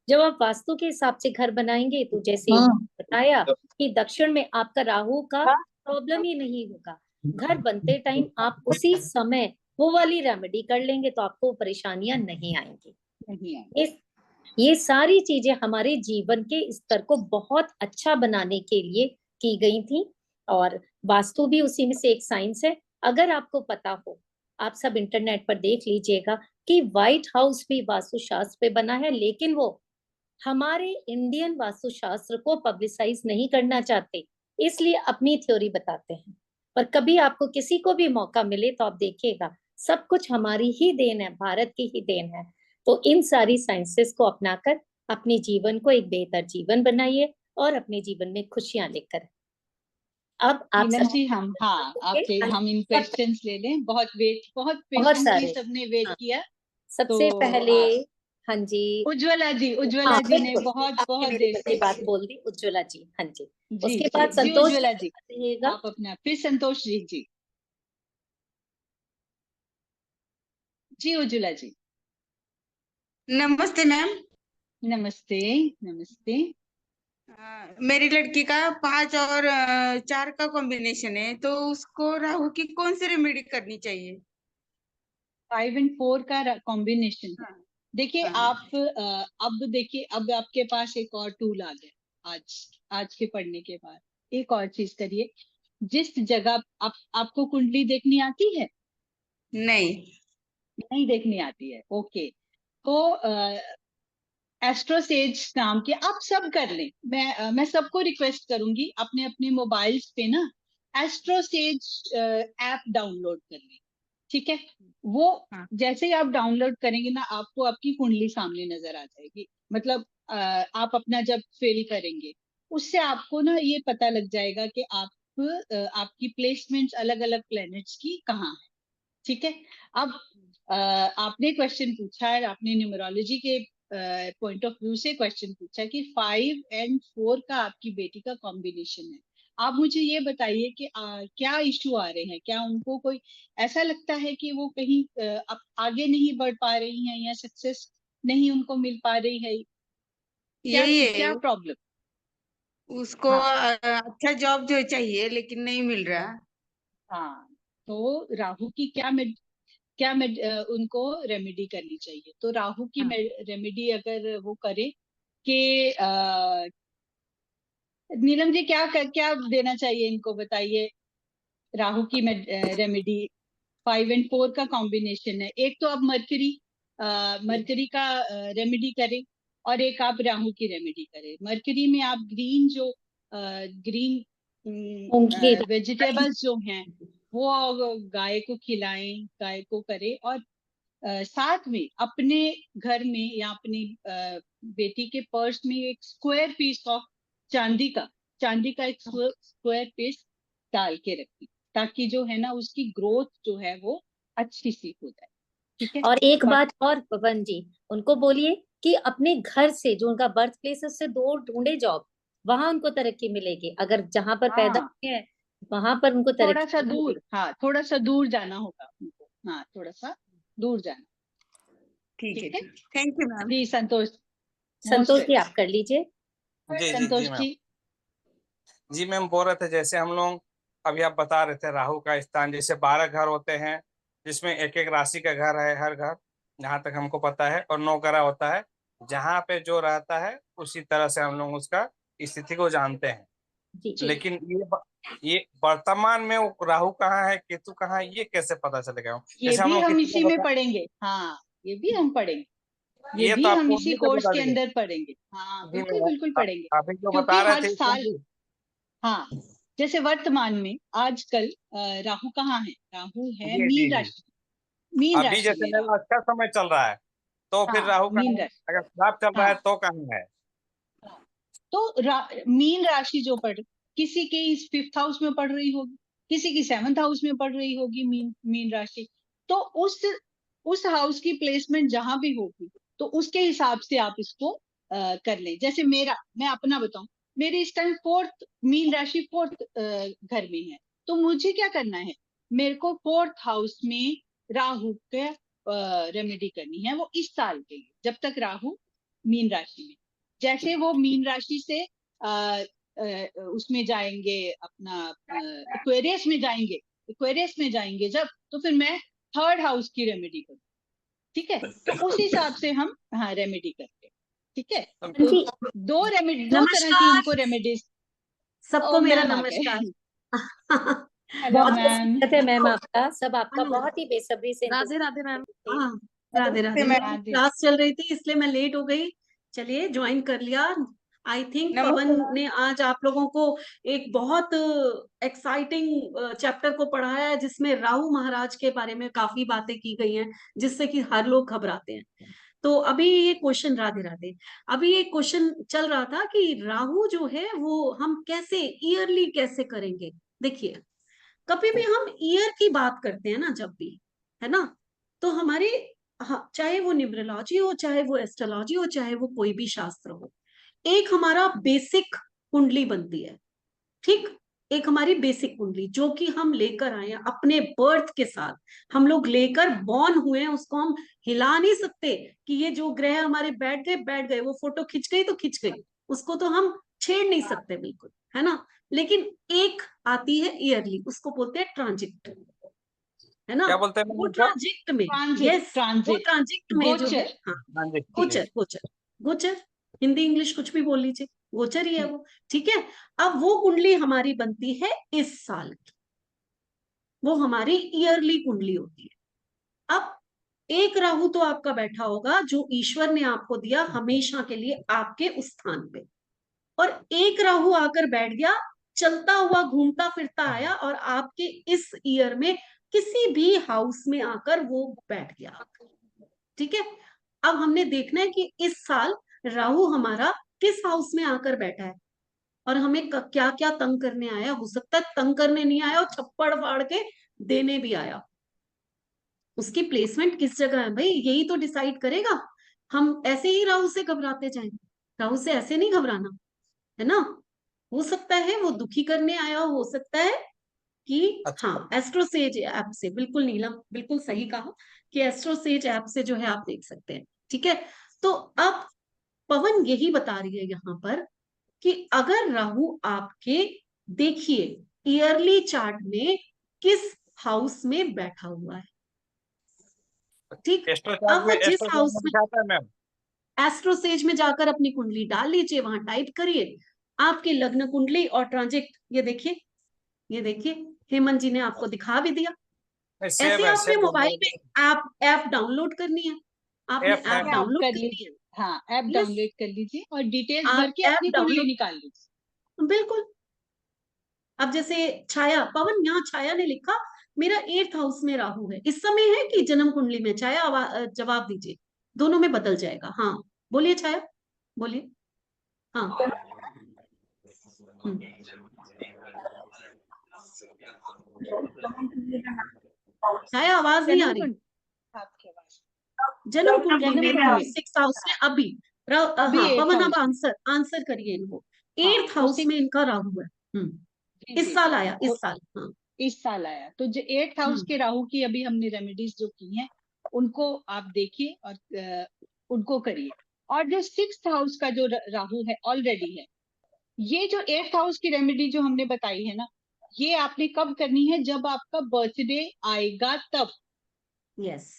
जब आप वास्तु के हिसाब से घर बनाएंगे तो जैसे बताया कि दक्षिण में आपका राहु का प्रॉब्लम ही नहीं होगा। घर बनते टाइम आप उसी समय वो वाली रेमेडी कर लेंगे तो आपको परेशानियां नहीं आएंगी। ये सारी चीजें हमारे जीवन के स्तर को बहुत अच्छा बनाने के लिए की गई थी, और वास्तु भी उसी में से एक साइंस है। अगर आपको पता हो, आप सब इंटरनेट पर देख लीजिएगा कि व्हाइट हाउस भी वास्तुशास्त्र पे बना है, लेकिन वो हमारे इंडियन वास्तुशास्त्र को पब्लिसाइज नहीं करना चाहते, इसलिए अपनी थ्योरी बताते हैं। पर कभी आपको किसी को भी मौका मिले तो आप देखिएगा सब कुछ हमारी ही देन है, भारत की ही देन है। तो इन सारी साइंसेस को अपनाकर अपने जीवन को एक बेहतर जीवन बनाइए और अपने जीवन में खुशियां लेकर। अब आप नीलम जी हम आपके हम इन क्वेश्चंस ले लें, बहुत पेशेंटली सबने वेट किया। सबसे पहले हाँ जी, उज्ज्वला जी ने बहुत देर से बात बोल दी। उज्ज्वला जी, हाँ जी, जी उसके बाद जी संतोष उज्ज्वला जी रहिएगा। आप अपना, फिर संतोष जी जी उज्ज्वला जी। नमस्ते मैम। नमस्ते नमस्ते। मेरी लड़की का 5 और 4 का कॉम्बिनेशन है, तो उसको राहु की कौन सी रेमेडी करनी चाहिए? 5 और 4 का कॉम्बिनेशन है। देखिए आप अब देखिए, अब आपके पास एक और टूल आ गया। आज के पढ़ने के बाद एक और चीज करिए। जिस जगह आपको कुंडली देखनी आती है? नहीं देखनी आती है, ओके। तो एस्ट्रोसेज नाम के आप सब कर लें। मैं सबको रिक्वेस्ट करूंगी अपने अपने मोबाइल्स पे ना एस्ट्रोसेज ऐप डाउनलोड कर लें, ठीक है? वो जैसे ही आप डाउनलोड करेंगे ना, आपको आपकी कुंडली सामने नजर आ जाएगी। मतलब आप अपना जब फिल करेंगे उससे आपको ना ये पता लग जाएगा कि आपकी प्लेसमेंट्स अलग अलग प्लैनेट्स की कहाँ है, ठीक है? अब आपने क्वेश्चन पूछा है, आपने न्यूमरोलॉजी के पॉइंट ऑफ व्यू से क्वेश्चन पूछा कि 5 और 4 का आपकी बेटी का कॉम्बिनेशन है। आप मुझे ये बताइए कि क्या इश्यू आ रहे हैं? क्या उनको कोई ऐसा लगता है कि वो कहीं आगे नहीं बढ़ पा रही हैं या सक्सेस नहीं उनको मिल पा रही है? क्या प्रॉब्लम? उसको अच्छा जॉब जो चाहिए लेकिन नहीं मिल रहा। हाँ, तो राहु की उनको रेमेडी करनी चाहिए। तो राहु की रेमेडी अगर वो करे कि नीलम जी क्या देना चाहिए इनको, बताइए। राहु की रेमेडी 5 और 4 का कॉम्बिनेशन है। एक तो आप मरकरी का रेमेडी करें और एक आप राहु की रेमेडी करें। मरकरी में आप ग्रीन वेजिटेबल्स जो हैं वो गाय को खिलाएं, गाय को करें। और साथ में अपने घर में या अपनी बेटी के पर्स में एक स्क्वायर पीस ऑफ चांदी का एक स्क्वायर पीस डाल के रखें, ताकि जो है ना उसकी ग्रोथ जो है वो अच्छी सी हो जाए। ठीक है। और एक बात और पवन जी, उनको बोलिए कि अपने घर से जो उनका बर्थ प्लेस है उससे दूर ढूंढे जॉब, वहां उनको तरक्की मिलेगी। अगर जहां पर पैदा हाँ, हुए हैं वहां पर उनको थोड़ा तरक्की सा नहीं दूर, मिलेगी। हाँ थोड़ा सा दूर जाना होगा उनको, हाँ थोड़ा सा दूर जाना। ठीक है, ठीक है, ठीक, thank you ma'am. Ji Santosh, Santosh ji मोस्ट आप कर लीजिए। जी संतोष मैम। जी। जी मैम, बोल रहे थे जैसे हम लोग अभी आप बता रहे थे राहु का स्थान, जैसे 12 घर होते हैं जिसमें एक एक राशि का घर है हर घर, जहाँ तक हमको पता है, और 9 ग्रह होता है, जहाँ पे जो रहता है उसी तरह से हम लोग उसका स्थिति को जानते हैं। जी लेकिन ये वर्तमान में वो राहु कहाँ है केतु कहाँ है ये कैसे पता चलेगा? ये जैसे हम भी लोग हम किसी इसी को में बता, पढ़ेंगे, हाँ ये भी हम पढ़ेंगे, ये ये तो भी हम आपको इसी अभी को कोर्स बता के दिए। अंदर पढ़ेंगे, हाँ जी बिल्कुल मैं बिल्कुल पढ़ेंगे। अभी जो क्योंकि बता रहे हर थे साल, इसमें हाँ जैसे वर्तमान में आजकल राहु कहाँ है, राहु है जी जी मीन जी, राशि, मीन अभी राशि जैसे में राहु, मेरा अच्छा समय चल रहा है तो फिर हाँ राहु कहाँ मीन है? राशि, अगर खराब चल रहा है हाँ तो कहाँ है? हाँ। तो मीन राशि जो पढ़, किसी के इस 5th हाउस में पढ़ रही होगी, किसी की 7th हाउस में पढ़ रही होगी मीन मीन राशि, तो उस हाउस की प्लेसमेंट जहां भी होगी तो उसके हिसाब से आप इसको कर लें। जैसे मैं अपना बताऊं, मेरी इस टाइम 4th मीन राशि 4th घर में है, तो मुझे क्या करना है, मेरे को 4th हाउस में राहु के रेमेडी करनी है, वो इस साल के लिए जब तक राहु मीन राशि में, जैसे वो मीन राशि से उसमें जाएंगे अपना एक्वेरियस में जाएंगे, एक्वेरियस में जाएंगे जब, तो फिर मैं 3rd हाउस की रेमेडी करूँ। ठीक है, तो उस हिसाब से हम हाँ रेमेडी करते हैं। ठीक है, तो जी दो तरह की हमको रेमेडीज। सबको ओ मेरा मैम आ नमस्कार। गए। हेलो बहुत बहुत मैम। स्वागत है मैम आपका, सब आपका बहुत ही बेसब्री से राधे इंतजार राधे मैम। करते थे। हाँ, हेलो राधे राधे। मेरी राधे। क्लास चल रही थी इसलिए मैं लेट हो गई। चलिए ज्वाइन कर लिया। आई थिंक पवन नमस्ते। ने आज आप लोगों को एक बहुत एक्साइटिंग चैप्टर को पढ़ाया है जिसमें राहु महाराज के बारे में काफी बातें की गई हैं जिससे कि हर लोग घबराते हैं। तो अभी ये क्वेश्चन, राधे राधे, अभी ये क्वेश्चन चल रहा था कि राहु जो है वो हम कैसे ईयरली कैसे करेंगे। देखिए, कभी भी हम ईयर की बात करते हैं ना, जब भी, है ना, तो हमारे, हाँ, चाहे वो न्यूमरोलॉजी हो, चाहे वो एस्ट्रोलॉजी हो, चाहे वो कोई भी शास्त्र हो, एक हमारा बेसिक कुंडली बनती है। ठीक, एक हमारी बेसिक कुंडली जो कि हम लेकर आए हैं अपने बर्थ के साथ, हम लोग लेकर बॉर्न हुए हैं, उसको हम हिला नहीं सकते कि ये जो ग्रह हमारे बैठ गए, वो फोटो खिंच गई तो खिंच गई, उसको तो हम छेड़ नहीं सकते बिल्कुल, है ना। लेकिन एक आती है ईयरली, उसको बोलते हैं ट्रांजिट, है ना। क्या बोलते हैं वो मैम उसको? ट्रांजिट में, ट्रांजिट, यस, वो ट्रांजिट, ट्रांजिट में जो है, गोचर। हाँ, हाँ जी जी। गोचर, गोचर, गोचर, हिंदी इंग्लिश कुछ भी बोल लीजिए, गोचर ही है वो। ठीक है, अब वो कुंडली हमारी बनती है इस साल की, वो हमारी ईयरली कुंडली होती है। अब एक राहु तो आपका बैठा होगा जो ईश्वर ने आपको दिया हमेशा के लिए आपके उस स्थान पे, और एक राहु आकर बैठ गया, चलता हुआ घूमता फिरता आया और आपके इस ईयर में किसी भी हाउस में आकर वो बैठ गया। ठीक है, अब हमने देखना है कि इस साल राहु हमारा किस हाउस में आकर बैठा है और हमें क्या क्या तंग करने आया। हो सकता है तंग करने नहीं आया और छप्पड़ फाड़ के देने भी आया। उसकी प्लेसमेंट किस जगह है भाई, यही तो डिसाइड करेगा। हम ऐसे ही राहु से घबराते जाएं, राहु से ऐसे नहीं घबराना, है ना। हो सकता है वो दुखी करने आया, हो सकता है कि, अच्छा हाँ, एस्ट्रोसेज ऐप से, बिल्कुल नीलम, बिल्कुल सही कहा कि एस्ट्रोसेज ऐप से जो है आप देख सकते हैं। ठीक है, तो अब पवन यही बता रही है यहाँ पर कि अगर राहु आपके, देखिए, ईयरली चार्ट में किस हाउस में बैठा हुआ है। ठीक, अब वो जिस एस्ट्रो चार्ट हाउस में में, दिखाता है मैम? एस्ट्रोसेज में जाकर अपनी कुंडली डाल लीजिए, वहां टाइप करिए आपकी लग्न कुंडली और ट्रांजिट, ये देखिए, ये देखिए, हेमंत जी ने आपको दिखा भी दिया। ऐसे सेव है आपने सेव है मोबाइल मेरे में ऐप डाउनलोड करनी है, आपने ऐप है ऐप मैम। आप डाउनलोड कर करनी लीजिए, हाँ ऐप है। यस, डाउनलोड कर लीजिए और डिटेल्स भर आप के ऐप अपनी कुंडली डाउनलोड, निकाल लीजिए। बिल्कुल। अब जैसे छाया, पवन, यहाँ छाया ने लिखा मेरा 8th हाउस में राहु है, इस समय है कि जन्म कुंडली में? छाया जवाब दीजिए, दोनों में बदल जाएगा। हाँ, बोलिए छाया, बोलिए। हाँ, छाया आवाज नहीं आ जन्म रही। कुंडली आपके पास जन्म कुंडली जन्म में कुंडली। राहु 6th हाउस में अभी अभी हाँ 8th पवन, अब हाउस में। आंसर करिए इनको। हाँ, 8th तो हाउस 6 में इनका राहु है। जी, इस जी, साल जी। आया, तो इस साल। हाँ इस साल आया, तो जो 8th हाउस के राहु की अभी हमने रेमेडीज जो की हैं उनको आप देखिए और उनको करिए। और जो 6th हाउस का जो राहु है ऑलरेडी है, ये जो 8th हाउस की रेमेडी जो हमने बताई है ना, ये आपने कब करनी है, जब आपका बर्थडे आएगा तब। यस,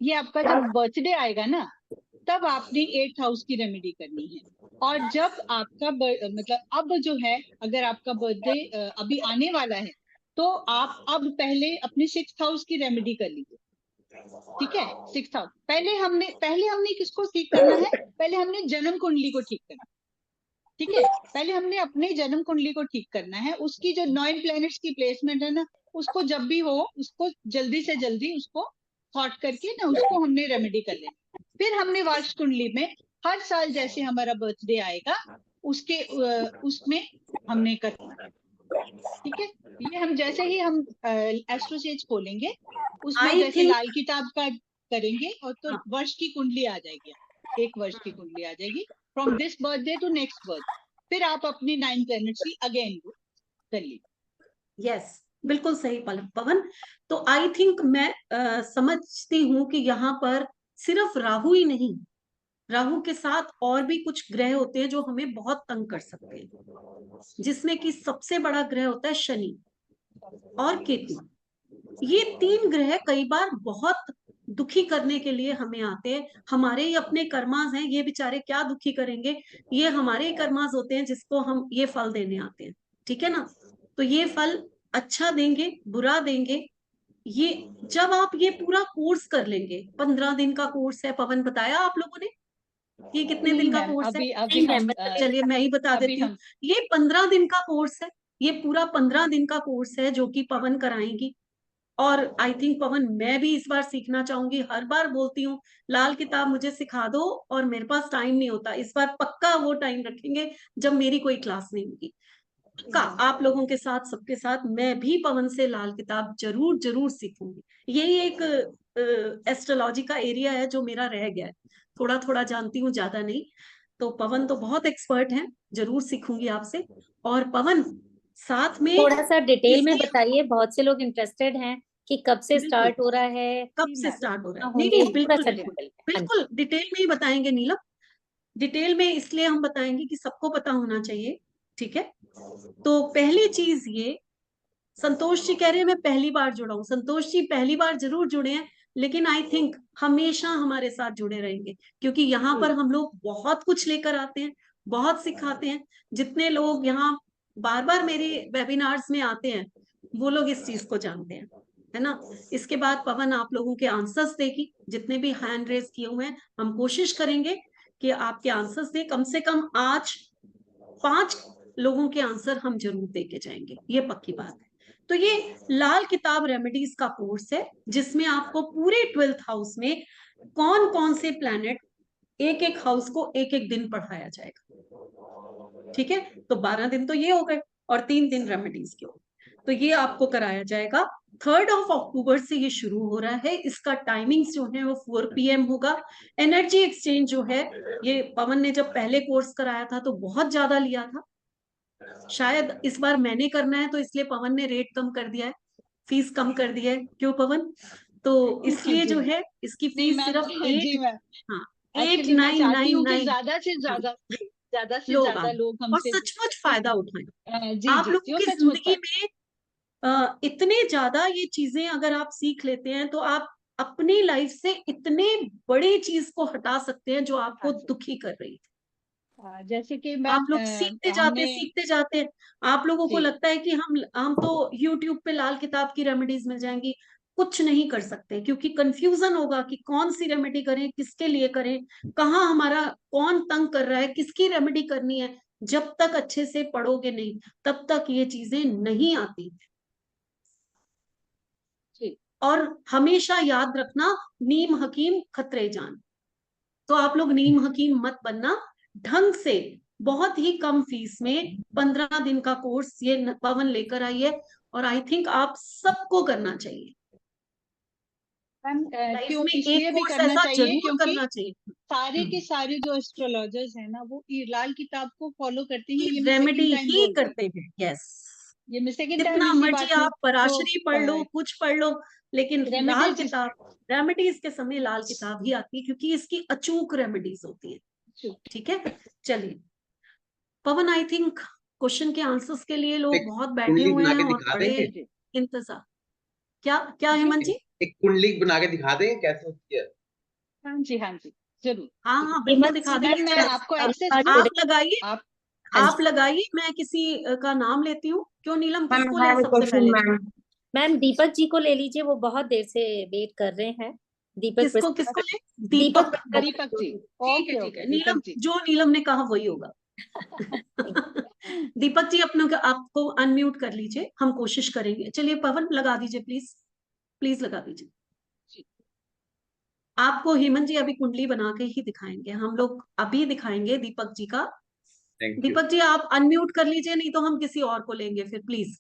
ये आपका जब बर्थडे आएगा ना, तब आपने 8th हाउस की रेमेडी करनी है। और जब आपका मतलब अब जो है, अगर आपका बर्थडे अभी आने वाला है, तो आप अब पहले अपने 6th हाउस की रेमेडी कर लीजिए। ठीक है, 6th हाउस पहले हमने किसको ठीक करना है, पहले हमने जन्म कुंडली को ठीक करना है। ठीक है, पहले हमने अपने जन्म कुंडली को ठीक करना है। उसकी जो 9 प्लैनेट्स की प्लेसमेंट है ना, उसको जब भी हो उसको जल्दी से जल्दी उसको थॉट करके ना उसको हमने रेमेडी कर लेना। फिर हमने वार्ष कुंडली में हर साल जैसे हमारा बर्थडे आएगा उसके उसमें हमने करना है। ठीक है, ये हम जैसे ही हम एस्ट्रोसेज खोलेंगे उसमें I जैसे think- लाल किताब का करेंगे और तो हाँ। वर्ष की कुंडली आ जाएगी, एक वर्ष की कुंडली आ जाएगी from this birthday to next birth. फिर आप अपनी 9 प्लैनेट्स की अगेन कर लीजिए। यस, बिल्कुल सही पवन। तो आई थिंक मैं समझती हूँ कि यहाँ पर सिर्फ राहु ही नहीं, राहु के साथ और भी कुछ ग्रह होते हैं जो हमें बहुत तंग कर सकते हैं, जिसमें कि सबसे बड़ा ग्रह होता है शनि और केतु। ये 3 ग्रह कई बार बहुत दुखी करने के लिए हमें आते हैं। हमारे ही अपने कर्मास हैं, ये बेचारे क्या दुखी करेंगे, ये हमारे ही कर्मास होते हैं जिसको हम ये फल देने आते हैं। ठीक है ना, तो ये फल अच्छा देंगे बुरा देंगे, ये जब आप ये पूरा कोर्स कर लेंगे, 15 दिन का कोर्स है। पवन बताया आप लोगों ने ये कितने नहीं दिन का मैम, कोर्स है? अभी हम चलिए मैं ही बता अभी देती हूँ, हम ये 15 दिन का कोर्स है। ये पूरा 15 दिन का कोर्स है जो कि पवन कराएंगी। और आई थिंक पवन, मैं भी इस बार सीखना चाहूंगी। हर बार बोलती हूँ लाल किताब मुझे सिखा दो, और मेरे पास टाइम नहीं होता। इस बार पक्का वो टाइम रखेंगे जब मेरी कोई क्लास नहीं होगी। पक्का आप लोगों के साथ, सबके साथ मैं भी पवन से लाल किताब जरूर जरूर सीखूंगी। यही एक एस्ट्रोलॉजी का एरिया है जो मेरा रह गया है, थोड़ा थोड़ा जानती हूँ, ज्यादा नहीं। तो पवन तो बहुत एक्सपर्ट है, जरूर सीखूंगी आपसे। और पवन साथ में थोड़ा सा डिटेल में इसकी- बताइए, बहुत से लोग इंटरेस्टेड हैं कि कब से बिल्कुल। स्टार्ट हो रहा है, कब जी से मैम, स्टार्ट हो रहा है? होंगे, नहीं नहीं, थोड़ा बिल्कुल सा बिल्कुल डिटेल में। हाँ जी। बिल्कुल डिटेल में ही बताएंगे नीलम। डिटेल में इसलिए हम बताएंगे कि सबको पता होना चाहिए। ठीक है, तो पहली चीज ये, संतोष जी कह रहे हैं मैं पहली बार जुड़ा हूं। संतोष जी पहली बार जरूर जुड़े हैं, लेकिन आई थिंक हमेशा हमारे साथ जुड़े रहेंगे, क्योंकि यहाँ पर हम लोग बहुत कुछ लेकर आते हैं, बहुत सिखाते हैं। जितने लोग यहाँ बार बार मेरे वेबिनार्स में आते हैं वो लोग इस चीज को जानते हैं, है ना। इसके बाद पवन आप लोगों के आंसर्स देगी, जितने भी हैंड रेज किए हुए हैं हम कोशिश करेंगे कि आपके आंसर्स दे। कम से कम आज 5 लोगों के आंसर हम जरूर दे के जाएंगे, ये पक्की बात है। तो ये लाल किताब रेमेडीज का कोर्स है, जिसमें आपको पूरे 12th हाउस में कौन कौन से प्लैनेट, एक एक हाउस को एक एक दिन पढ़ाया जाएगा। ठीक है, तो 12 दिन तो ये हो गए और 3 दिन रेमेडीज के हो। तो ये आपको कराया जाएगा। 3rd ऑफ अक्टूबर से ये शुरू हो रहा है। इसका टाइमिंग्स जो है वो 4 PM होगा। एनर्जी एक्सचेंज जो है, ये पवन ने जब पहले कोर्स कराया था तो बहुत ज्यादा लिया था, शायद इस बार मैंने करना है तो इसलिए पवन ने रेट कम कर दिया है, फीस कम कर दिया है। क्यों पवन? तो इसलिए जो है इसकी फीस सिर्फ जी मैम, हाँ एक्चुअली मैं चाहती हूँ कि 8,999 ज्यादा से लोग ज्यादा आए लोग और हमसे सचमुच फायदा उठाएं। जी आप जी, लोगों जो की सचमुच जिंदगी में इतने ज्यादा ये चीजें अगर आप सीख लेते हैं तो आप अपनी लाइफ से इतने बड़ी चीज को हटा सकते हैं जो आपको दुखी कर रही थी। जैसे कि आप लोग हमने सीखते जाते हैं। आप लोगों को जी। लगता है कि हम तो YouTube पे लाल किताब की रेमेडीज मिल जाएंगी। कुछ नहीं कर सकते, क्योंकि कंफ्यूजन होगा कि कौन सी रेमेडी करें, किसके लिए करें, कहाँ हमारा कौन तंग कर रहा है, किसकी रेमेडी करनी है। जब तक अच्छे से पढ़ोगे नहीं तब तक ये चीजें नहीं आती। और हमेशा याद रखना, नीम हकीम खतरे जान। तो आप लोग नीम हकीम मत बनना, ढंग से बहुत ही कम फीस में 15 दिन का कोर्स ये पवन लेकर आई है, और आई थिंक आप सबको करना चाहिए। मैम लाइफ क्यों में इसलिए एक भी कोर्स करना ऐसा चाहिए जरूर क्योंकि करना चाहिए। सारे के सारे जो एस्ट्रोलॉजर्स हैं ना वो ये लाल किताब को फॉलो करते हैं। ये मैं रेमेडी सेकंड टाइम ही बोल रही हूँ, करते हैं। यस, ये मैं सेकंड टाइम जितना इसी मर्जी बात में आप पराशरी पढ़ लो, कुछ पढ़ लो, लेकिन लाल रेमेडीज किताब, रेमेडीज के समय लाल किताब ही आती है, क्योंकि इसकी अचूक रेमेडीज होती है। ठीक है, चलिए पवन, आई थिंक क्वेश्चन के आंसर्स के लिए लोग एक बहुत बैठे कुंडली हुए बना हैं के और दिखा बड़े देंगे? इंतजार। क्या क्या हेमंत जी? एक कुंडली बना के दिखा देंगे कैसे होती है? हाँ जी, हाँ जी, जरूर। हाँ हाँ बिल्कुल दिखा मैम देंगे। मैं आपको एक्सेस आप लगाइए, आप आप लगाइए, मैं किसी का नाम लेती हूँ। क्यों नीलम, मैम किसको I ले have a सबसे question, पहले? मैम दीपक जी को ले लीजिए, वो बहुत देर से वेट कर रहे हैं। दीपक किसको प्रसाद। किसको ले? दीपक दीपक। दीपक जी। ठीक है ओके ठीक है, ओके नीलम, दीपक जी। जो नीलम ने कहा वही होगा। दीपक जी अपने आपको अनम्यूट कर लीजिए, हम कोशिश करेंगे। चलिए पवन लगा दीजिए प्लीज, प्लीज लगा दीजिए। आपको हेमंत जी अभी कुंडली बना के ही दिखाएंगे, हम लोग अभी दिखाएंगे दीपक जी का। Thank you. दीपक जी आप अनम्यूट कर लीजिए, नहीं तो हम किसी और को लेंगे फिर, प्लीज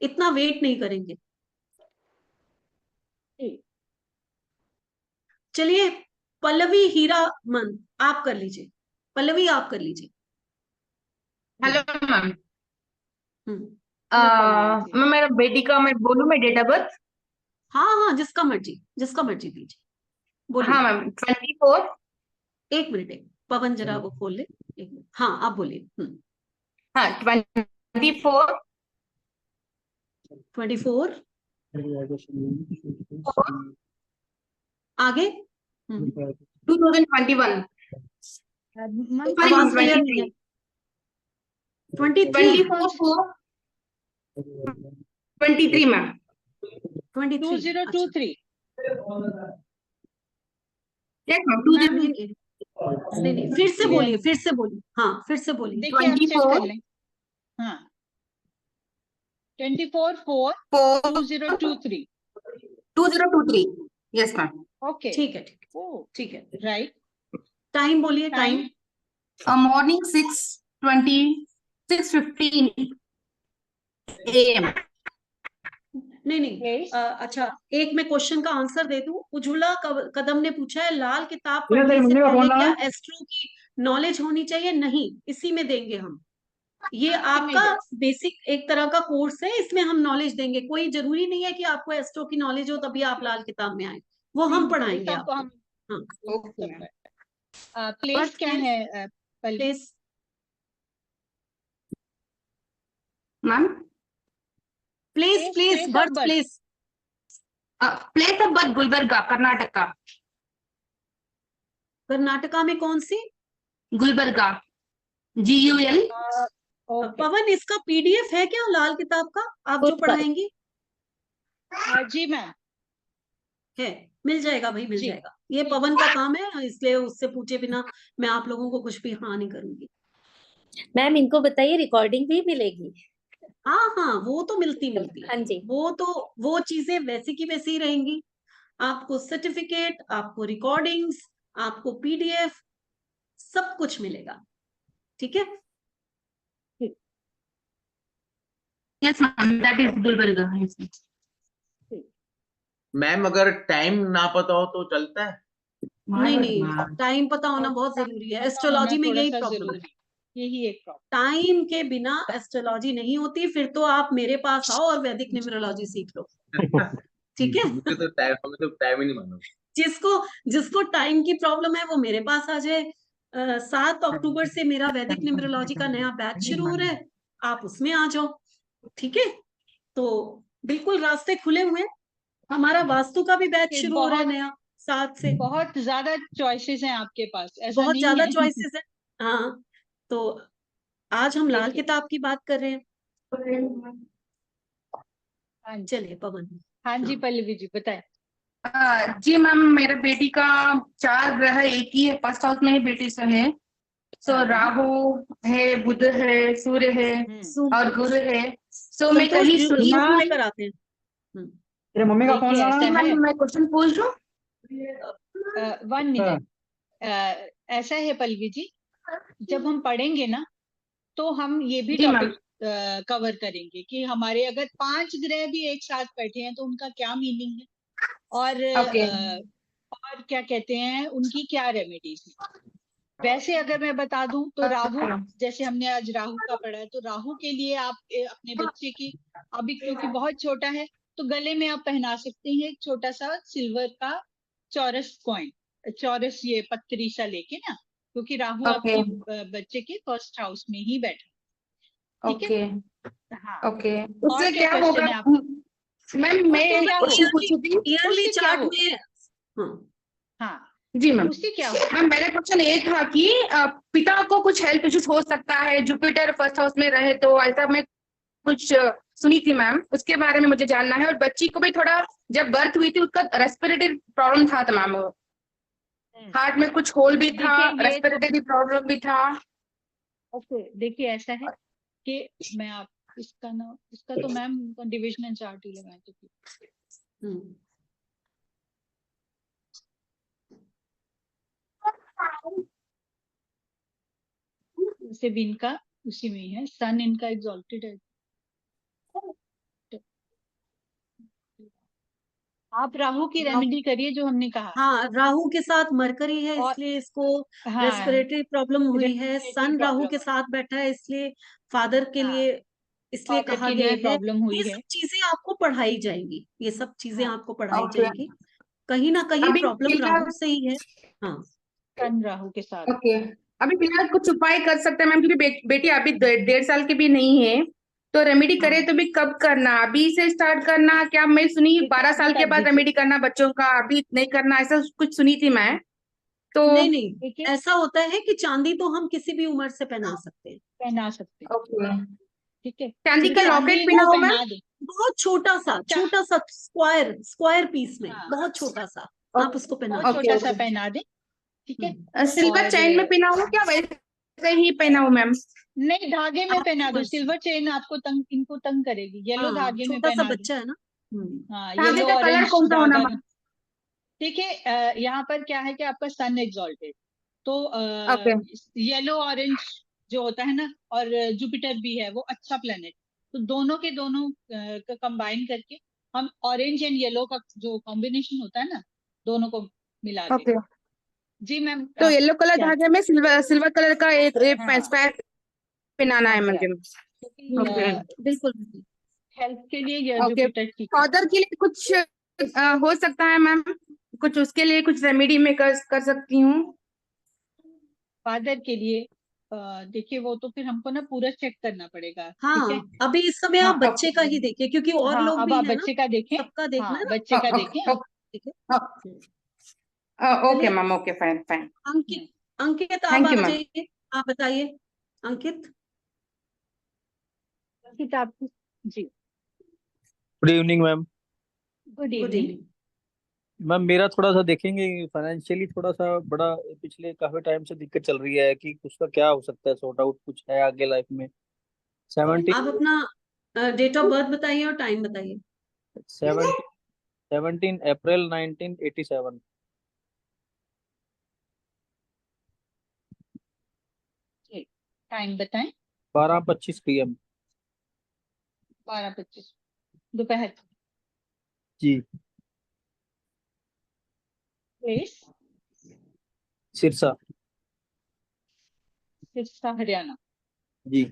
इतना वेट नहीं करेंगे। चलिए पल्लवी हीरा मन, आप कर लीजिए। पल्लवी आप कर लीजिए। Hello ma'am. हम्म, मैं मेरा बेटी का मैं बोलूँ मैं डेट ऑफ बर्थ? हाँ हाँ, जिसका मर्जी दीजिए, बोलिए। हाँ मैम, 24। एक मिनट, पवन जरा वो खोल ले, एक मिनट। हाँ आप बोलिए। हाँ 24 24 आगे। 2021। आवाज क्लियर नहीं है। 23 23 मैम। 23 2023। यस मैम, नहीं, फिर से बोलिए, हाँ फिर से बोलिए। देखिए आप चेक कर लें। हाँ 24/4/2023। 2023। Yes ma'am. ओके ठीक है ठीक है। राइट। टाइम बोलिए, टाइम। Morning 6:15 AM। नहीं अच्छा, एक मैं क्वेश्चन का आंसर दे दूं। उज्ज्वला कदम ने पूछा है लाल किताब पढ़ने से पहले क्या एस्ट्रो की नॉलेज होनी चाहिए? नहीं, इसी में देंगे हम। ये आपका बेसिक एक तरह का कोर्स है, इसमें हम नॉलेज देंगे। कोई जरूरी नहीं है कि आपको एस्ट्रो की नॉलेज हो तभी आप लाल किताब में आए, वो हम पढ़ाएंगे आपको। हाँ प्लेस क्या है place? Ma'am place birth place. Place of birth Gulbarga, Karnataka. Karnataka में कौन सी? गुलबर्गा, GUL। पवन इसका PDF है क्या लाल किताब का, आप जो पढ़ाएंगी? जी मैम है, मिल जाएगा भाई, मिल जाएगा। ये पवन का काम है, इसलिए उससे पूछे बिना मैं आप लोगों को कुछ भी हाँ नहीं करूंगी। मैम इनको बताइए रिकॉर्डिंग भी मिलेगी? हाँ वो तो मिलती हाँ जी। वो चीजें वैसी की वैसी ही रहेंगी। आपको सर्टिफिकेट, आपको रिकॉर्डिंग्स, आपको PDF सब कुछ मिलेगा। ठीक है। Yes ma'am, that is Gulbarga. Ma'am अगर टाइम ना पता हो तो चलता है? नहीं, टाइम पता होना बहुत जरूरी है। एस्ट्रोलॉजी में यही प्रॉब्लम है, यही एक प्रॉब्लम। टाइम के बिना एस्ट्रोलॉजी नहीं होती। फिर तो आप मेरे पास आओ और वैदिक न्यूमरोलॉजी सीख लो। ठीक है। मुझे तो टाइम ही नहीं मालूम। जिसको टाइम की प्रॉब्लम है वो मेरे पास आ जाए। 7 अक्टूबर से मेरा वैदिक न्यूमरोलॉजी का नया बैच शुरू हो रहा है, आप उसमें आ जाओ। ठीक है, तो बिल्कुल रास्ते खुले हुए हैं। हमारा वास्तु का भी बैच शुरू हो रहा है नया 7 से। बहुत ज्यादा चॉइसेस हैं आपके पास, ऐसा बहुत नहीं ज्यादा है। चॉइसेस है। हाँ, तो आज हम लाल किताब की बात कर रहे हैं। चलिए पवन। हाँ जी पल्लवी जी बताएं। जी मैम, मेरे बेटी का 4 ग्रह एक ही है, फर्स्ट हाउस में ही बेटी से है। सो राहु है, बुध है, सूर्य है और गुरु है। सो मैं कहीं सुनी हूँ। कराते हैं। तेरे मम्मी का फोन मैं क्वेश्चन पूछ लूं? 1 मिनट। ऐसा है पल्लवी जी, जब हम पढ़ेंगे ना तो हम ये भी टॉपिक कवर करेंगे कि हमारे अगर 5 ग्रह भी एक साथ बैठे हैं तो उनका क्या मीनिंग है। और ओके और क्या कहते हैं उनकी क्या रेमेडीज है। वैसे अगर मैं बता दूं तो राहु, जैसे हमने आज राहु का पढ़ा है, तो राहु के लिए आप अपने बच्चे की, अभी क्योंकि बहुत छोटा है, तो गले में आप पहना सकते हैं एक छोटा सा सिल्वर का चौरस कॉइन, चौरस ये पत्थरी सा लेके ना, क्योंकि राहु ओके आपके बच्चे के फर्स्ट हाउस में ही बैठा। ठीक है। ओके हाँ, ओके और उससे क्या क्या क्वेश्चन होगा है आपका? मैम? मैं उससे क्या क्वेश्चन होगा? पूछी थी। ईयरली उससे क्या चार्ट होगा? में। हाँ हाँ, जी मैम। उससे क्या होगा? मैम मेरा क्वेश्चन ये था कि पिता को कुछ हेल्थ इश्यूज हो सकता है, जुपिटर फर्स्ट हाउस में रहे तो, ऐसा मैं कुछ सुनी थी मैम, उसके बारे में मुझे जानना है। और बच्ची को भी थोड़ा, जब बर्थ हुई थी उसका रेस्पिरेटरी प्रॉब्लम था मैम, हार्ट में कुछ होल भी था, देखिए ये तो, रेस्पिरेटरी प्रॉब्लम भी था। ओके, देखिए ऐसा है कि मैं आप इसका ना, इसका तो मैम डिविजनल चार्ट ही लगाए तो हम्म, जैसे भी इनका उसी में ही है, सन इनका एग्जॉल्टेड है। आप राहु की रेमेडी करिए जो हमने कहा। हाँ राहु के साथ मरकरी है और इसलिए इसको हाँ, रेस्पिरेटरी प्रॉब्लम हुई है। रेस्पिरेटरी सन राहु प्रॉब्लम के है। साथ बैठा है इसलिए फादर के हाँ, लिए, इसलिए फादर कहा के गया लिए है। प्रॉब्लम हुई ये है। सब चीजें आपको पढ़ाई जाएंगी, ये सब चीजें हाँ, आपको पढ़ाई ओके जाएंगी। कहीं ना कहीं अभी प्रॉब्लम फिलहाल, राहु से ही है। हाँ सन राहु के साथ। ओके अभी फिलहाल कुछ उपाय कर सकते हैं मैम, क्योंकि बेटी अभी 1.5 साल की भी नहीं है, तो रेमेडी करे हाँ, तो भी कब करना? अभी से स्टार्ट करना क्या? मैं सुनी देखिए 12 साल अभी के कर बाद दीजिए। रेमेडी करना बच्चों का, अभी नहीं करना, ऐसा कुछ सुनी थी मैं तो। नहीं नहीं, देखिए ऐसा होता है कि चांदी तो हम किसी भी उम्र से पहना सकते हैं। पहना सकते हैं। ओके ठीक है, चांदी का क्योंकि लॉकेट चांदी पहना इनको हो मैम? पहना दे। बहुत चा- छोटा सा स्क्वायर स्क्वायर पीस में, हाँ, बहुत छोटा सा आप उसको पहना बहुत ओके छोटा सा ओके पहना दे। ठीक है। सिल्वर और चेन में पहना हो क्या, वैसे ही पहना हो मैम? नहीं, धागे में आपकी पहना दो। मर्जी। सिल्वर चेन आपको तंग, इनको तंग करेगी। येलो हाँ धागे में छोटा सा पहना दो। बच्चा है ना। हम्म। हाँ, धागे येलो का कलर ऑरेंज कौन सा होना धागा। मैम? ठीक है, यहाँ पर क्या है कि आपका सन एग्जॉल्टेड, तो ओके येलो ऑरेंज जो होता है ना, और जुपिटर भी है वो अच्छा प्लेनेट, तो दोनों के दोनों का कंबाइन करके हम ऑरेंज एंड येलो का जो कॉम्बिनेशन होता है ना, दोनों को मिला दे। ओके जी मैम, तो आप येलो कलर क्या? धागे में सिल्वर सिल्वर कलर का एक हाँ, स्क्वायर पहनाना है स्क्वायर, मुझे। क्योंकि ओके बिल्कुल बिल्कुल। हेल्थ के लिए ये ओके जुपिटर ठीक है। फादर के लिए कुछ हो सकता है मैम? कुछ उसके लिए कुछ रेमेडी में कर सकती हूँ? फादर के लिए देखिए वो तो फिर हमको ना पूरा चेक करना पड़ेगा। ठीक है। हाँ अभी इस समय आप हाँ, बच्चे का ही देखिए, क्योंकि और हाँ, लोग अब भी आप है ना, बच्चे का देखें। सबका देखना हाँ, है ना। बच्चे का देखें आप। ठीक है। ओके चलिए मैम, ओके फाइन फाइन। अंकित, अंकित आप थैंक आ यू मैम। जाइए, आप बताइए अंकित। किताब जी। Good evening ma'am. Good good evening. Evening. Ma'am मेरा थोड़ा सा देखेंगे, फाइनेंशियली थोड़ा सा बड़ा पिछले काफी टाइम से दिक्कत चल रही है कि उसका क्या हो सकता है, सॉर्ट आउट कुछ है आगे लाइफ में। आप 17 अपना डेट ऑफ बर्थ बताइए और टाइम बताइए। 17 अप्रैल 1987। जी, टाइम बताएं। 12:25 PM। 12:25 दोपहर। जी। प्लेस सिरसा। सिरसा हरियाणा। जी।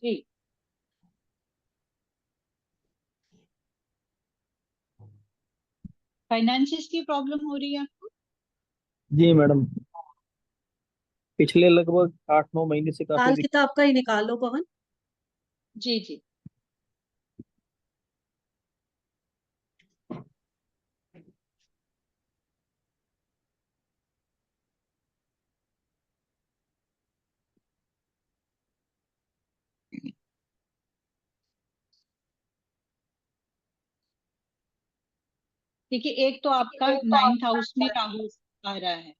जी, फाइनेंसिस की प्रॉब्लम हो रही है आपको? जी मैडम, पिछले लगभग 8-9 महीने से काफी हाल किताब का ही निकाल लो पवन। जी जी। देखिए, एक तो आपका 9th हाउस में राहु आ रहा है।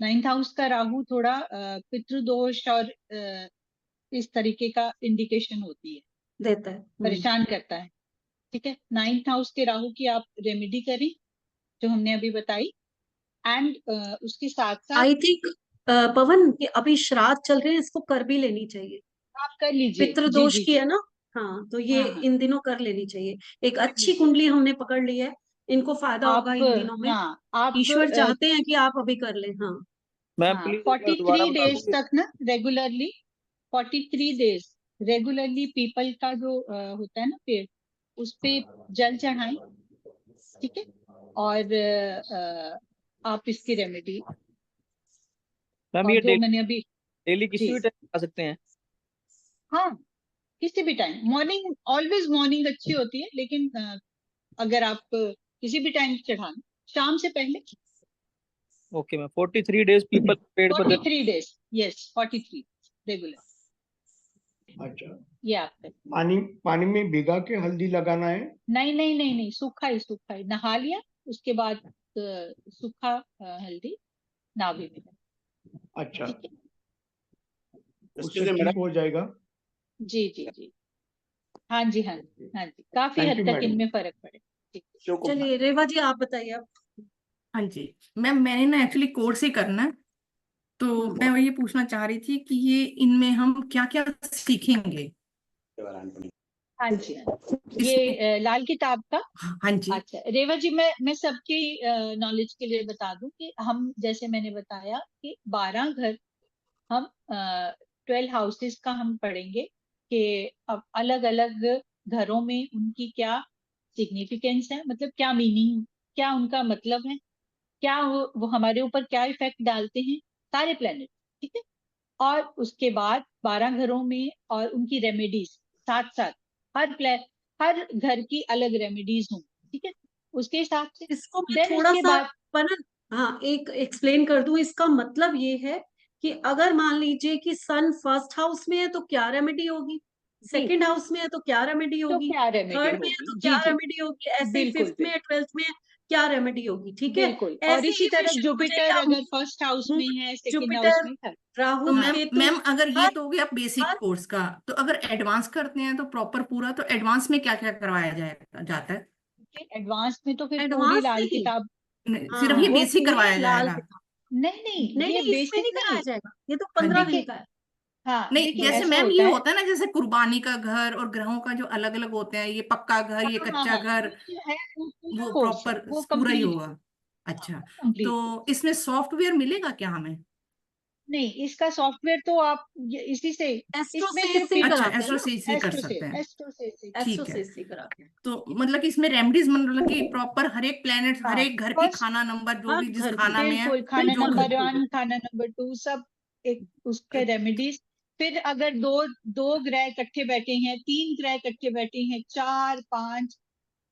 9th हाउस का राहु थोड़ा पितृदोष और इस तरीके का इंडिकेशन होती है, देता है। परेशान करता है। ठीक है, 9th हाउस के राहु की आप रेमेडी करें जो हमने अभी बताई, एंड उसके साथ साथ आई थिंक पवन कि अभी श्राद्ध चल रहे हैं, इसको कर भी लेनी चाहिए। आप कर लीजिए। पितृदोष जी की जी है ना, हाँ, तो ये हाँ हाँ इन दिनों कर लेनी चाहिए। एक कर अच्छी लीजिए। कुंडली हमने पकड़ ली है, इनको फायदा आप होगा इन दिनों में। हाँ आप ईश्वर चाहते हैं कि आप अभी कर लें। हाँ, मैम हाँ प्लीज एक बार दोबारा 43 बता डेज दोगे? तक ना रेगुलरली, 43 डेज रेगुलरली पीपल का जो होता है ना पेड़, उस पे जल चढ़ाएं। ठीक है, और आप इसकी रेमेडी, मैम और ये जो मैंने अभी डेली किसी जी भी टाइम आ सकते हैं? हाँ किसी भी टाइम, मॉर्निंग, ऑलवेज मॉर्निंग अच्छी होती है, लेकिन अगर आप किसी भी टाइम चढ़ाना, शाम से पहले। ओके मैम, 43 डेज पीपल पेड़ पर 43 डेज, यस 43 रेगुलर। अच्छा, ये आपका पानी पानी में भिगा के हल्दी लगाना है? नहीं नहीं नहीं नहीं, सूखा ही, सूखा ही नहा लिया, उसके बाद सूखा हल्दी नाभि में। अच्छा, ठीक है, उससे ठीक हो जाएगा। जी जी जी, हाँ जी हाँ जी हाँ जी, काफी Thank हद you, तक madam. इनमें फर्क पड़े। ठीक है। चलिए रेवा जी आप बताइए अब। हाँ जी मैम, मैंने ना एक्चुअली कोर्स ही करना है, तो मैं ये पूछना चाह रही थी कि ये इनमें हम क्या क्या सीखेंगे? हाँ जी हाँ, ये लाल किताब का। हाँ जी। अच्छा रेवा जी, मैं सबकी नॉलेज के लिए बता दूं कि हम, जैसे मैंने बताया कि 12 घर हम 12 हाउसेस का हम पढ़ेंगे कि अब अलग अलग घरों में उनकी क्या सिग्निफिकेंस है, मतलब क्या मीनिंग, क्या उनका मतलब है, क्या वो हमारे ऊपर क्या इफेक्ट डालते हैं, सारे प्लेनेट। ठीक है, और उसके बाद 12 घरों में और उनकी रेमेडीज साथ साथ, हर घर की अलग रेमेडीज हों। ठीक है, उसके हिसाब से इसको मैं देन थोड़ा उसके सा बाद पनन, हाँ, एक एक्सप्लेन कर दूं। इसका मतलब ये है कि अगर मान लीजिए कि सन फर्स्ट हाउस में है तो क्या रेमेडी होगी, सेकंड हाउस में है तो क्या रेमेडी तो होगी, क्या रेमेडी थर्ड में है होगी। तो जी क्या जी रेमेडी होगी, ऐसे ही बिल्कुल फिफ्थ में, 12th में क्या रेमेडी होगी। ठीक है, बिल्कुल। और ऐसे इसी ही फिर तरह शुरू हो जुपिटर जाएगा अगर फर्स्ट हाउस में है, सेकंड हाउस जुपिटर, में, थर्ड। राहु, तो मैम केतु, मैम अगर ये हर तो हो गया बेसिक हर कोर्स का, तो अगर एडवांस करते हैं तो प्रॉपर पूरा, तो एडवांस में क्या क्या करवाया जाता है? एडवांस में तो फिर पूरी एडवांस लाल नहीं, किताब। सिर्फ ये हाँ, वो बेसिक पूरी करवाया लाल जाएगा? किताब। नहीं नहीं, नहीं ये नहीं, इसमें बेसिक नहीं कराया नहीं। जाएगा, ये तो हाँ 15 जी। दिन देखिए का है। हाँ नहीं, देखिए जैसे ऐसा मैम होता ये है। होता है ना, जैसे कुर्बानी का घर और ग्रहों का जो अलग अलग होते हैं, ये पक्का घर, ये हाँ हाँ कच्चा हाँ, घर, वो जो है वो पूरा वो कोर्स है, प्रॉपर वो पूरा ही कंप्लीट, होगा? अच्छा, कंप्लीट। तो इसमें सॉफ्टवेयर मिलेगा क्या हमें? नहीं, इसका सॉफ्टवेयर तो आप इसी से, इसमें एस्ट्रोसेस सिर्फ से ही अच्छा, कराते हैं ना, एस्ट्रो से कर सकते हैं? एस्ट्रोसेस से। ठीक है। एस्ट्रोसेस से कराते हैं। तो मतलब कि इसमें रेमडीज, मतलब कि प्रॉपर हर एक प्लेनेट, हर हाँ एक घर की फर्स्ट, खाना नंबर, जो हर भी जिस घर की, खाना में है, बिल्कुल, खाना जो नंबर बिल्कुल 1, खाना नंबर 2, सब एक उसके रेमेडीज। फिर अगर दो दो ग्रह इकट्ठे बैठे हैं, 3 ग्रह इकट्ठे बैठे हैं, 4 5,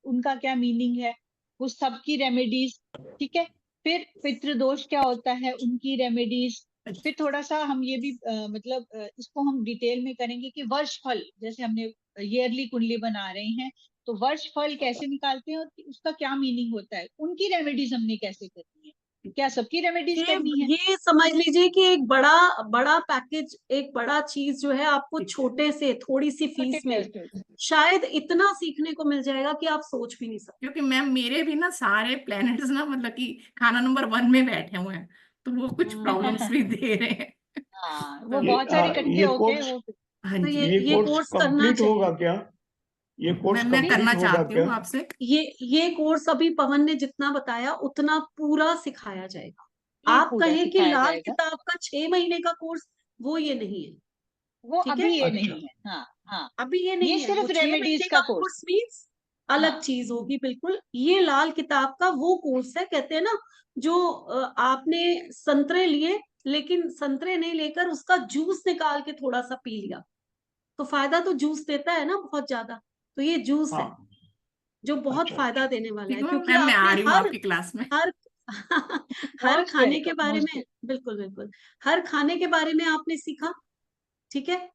उनका क्या मीनिंग है, वो सबकी रेमेडीज। ठीक है, फिर पितृदोष क्या होता है, उनकी रेमेडीज। फिर थोड़ा सा हम ये भी मतलब इसको हम डिटेल में करेंगे कि वर्ष फल, जैसे हमने ईयरली कुंडली बना रहे हैं, तो वर्ष फल कैसे निकालते हैं और उसका क्या मीनिंग होता है, उनकी रेमेडीज हमने कैसे करनी है, क्या सबकी रेमेडीज करनी है। ये समझ लीजिए कि एक बड़ा बड़ा पैकेज, एक बड़ा चीज जो है, आपको छोटे से थोड़ी सी छोटे फीस में टेस्ट। शायद इतना सीखने को मिल जाएगा कि आप सोच भी नहीं सकते। क्योंकि मैम मेरे भी ना सारे प्लैनेट्स ना, मतलब कि खाना नंबर 1 में बैठे हुए हैं, तो वो कुछ प्रॉब्लम्स भी दे रहे हैं। हाँ वो तो बहुत सारे इकट्ठे ये होके कोर्स, वो। हाँ तो जी, ये कोर्स करना कंप्लीट होगा चाहिए। क्या? ये कोर्स मैं करना कंप्लीट होगा चाहती क्या? हूँ आपसे। ये कोर्स अभी पवन ने जितना बताया उतना पूरा सिखाया जाएगा। ये आप पूरा कहें कि सिखाया लाल जाएगा, किताब का 6 महीने का कोर्स, वो ये नहीं है। वो ठीक अभी है, ये अच्छा, नहीं है। हाँ हाँ, अभी ये ये नहीं है, वो सिर्फ 6 रेमेडीज महीने का का कोर्स। कोर्स मीन्स अलग हाँ चीज होगी बिल्कुल। ये लाल किताब का वो कोर्स है, कहते हैं ना, जो आपने संतरे लिए, लेकिन संतरे नहीं लेकर उसका जूस निकाल के थोड़ा सा पी लिया, तो फायदा तो जूस देता है ना बहुत ज्यादा। तो ये जूस है हाँ, जो बहुत अच्छा फायदा अच्छा, देने वाला ठीक है, है क्योंकि मैम, मैं आ आपने रही हूँ हर आपकी क्लास में। हर हर मोस्ट खाने के वेलकम, बारे मोस्ट में, बिल्कुल बिल्कुल, हर खाने के बारे में आपने सीखा। ठीक है,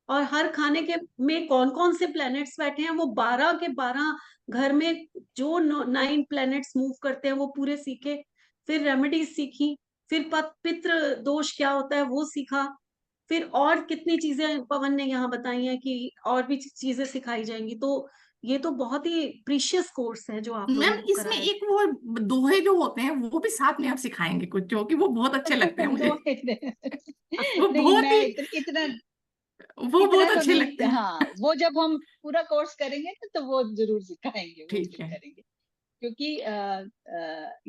और हर खाने के में कौन कौन से प्लैनेट्स बैठे हैं, वो 12 के 12 घर में जो 9 प्लैनेट्स मूव करते हैं वो पूरे सीखे। फिर रेमेडीज सीखी, फिर पितृ दोष क्या होता है वो सीखा, फिर और कितनी चीजें पवन ने यहाँ बताई हैं कि और भी चीजें सिखाई जाएंगी। तो ये तो बहुत ही प्रीशियस कोर्स है जो आप मैम लोगों को इसमें कराया। एक वो दोहे जो होते हैं वो भी साथ में आप सिखाएंगे कुछ, जो कि वो बहुत अच्छे लगते हैं मुझे। वो नहीं, बहुत मैं ही इतना वो बहुत तो अच्छे नहीं, लगते हैं। हाँ, वो जब हम पूरा कोर्स करेंगे ना तो वो जरूर सिखाएंगे, वो ठीक जरूर है। करेंगे, क्योंकि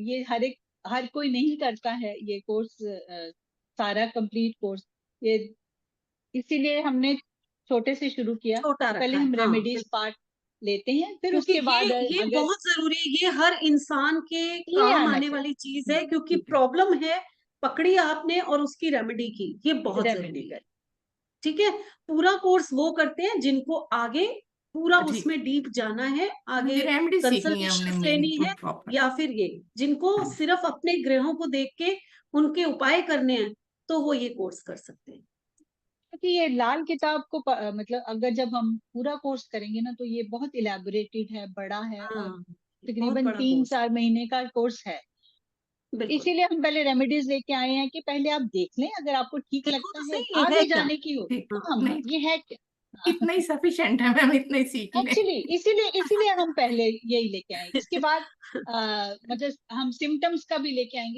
ये हर कोई नहीं करता है ये कोर्स, सारा कंप्लीट कोर्स। ये इसीलिए हमने छोटे से शुरू किया, छोटा पहले रखा है, हम हाँ, रेमेडीज पार्ट लेते हैं, फिर क्योंकि उसके बाद ये अगर बहुत जरूरी है, ये हर इंसान के ये काम आना आने चाहिए। वाली चीज है, क्योंकि प्रॉब्लम है पकड़ी आपने और उसकी रेमेडी की, ये बहुत रेमेडी जरूरी है। कर ठीक है, पूरा कोर्स वो करते हैं जिनको आगे पूरा ठीक, उसमें डीप जाना है, आगे रेमेडी सीखनी है हमने कंसल्टेशन मेन लेनी है, प्रॉपर। या फिर ये जिनको सिर्फ अपने ग्रहों को देख के उनके उपाय करने हैं, तो वो ये कोर्स कर सकते हैं। क्योंकि ये लाल किताब को मतलब अगर जब हम पूरा कोर्स करेंगे ना तो ये बहुत इलेबोरेटेड है, बड़ा है, और हाँ, बहुत तकरीबन बड़ा 3-4 महीने का कोर्स है। बिल्कुल। इसीलिए हम पहले रेमेडीज लेके आए हैं कि पहले आप देख लें, अगर आपको ठीक देखो लगता तो है सही, ये है आगे क्या? जाने की हो ठीक, तो हम नहीं ये है क्या, इतना ही सफिशिएंट है मैम, इतना ही सीख लें। एक्चुअली इसीलिए हम पहले यही लेके आए, इसके बाद मतलब हम सिम्टम्स का भी लेके आएंगे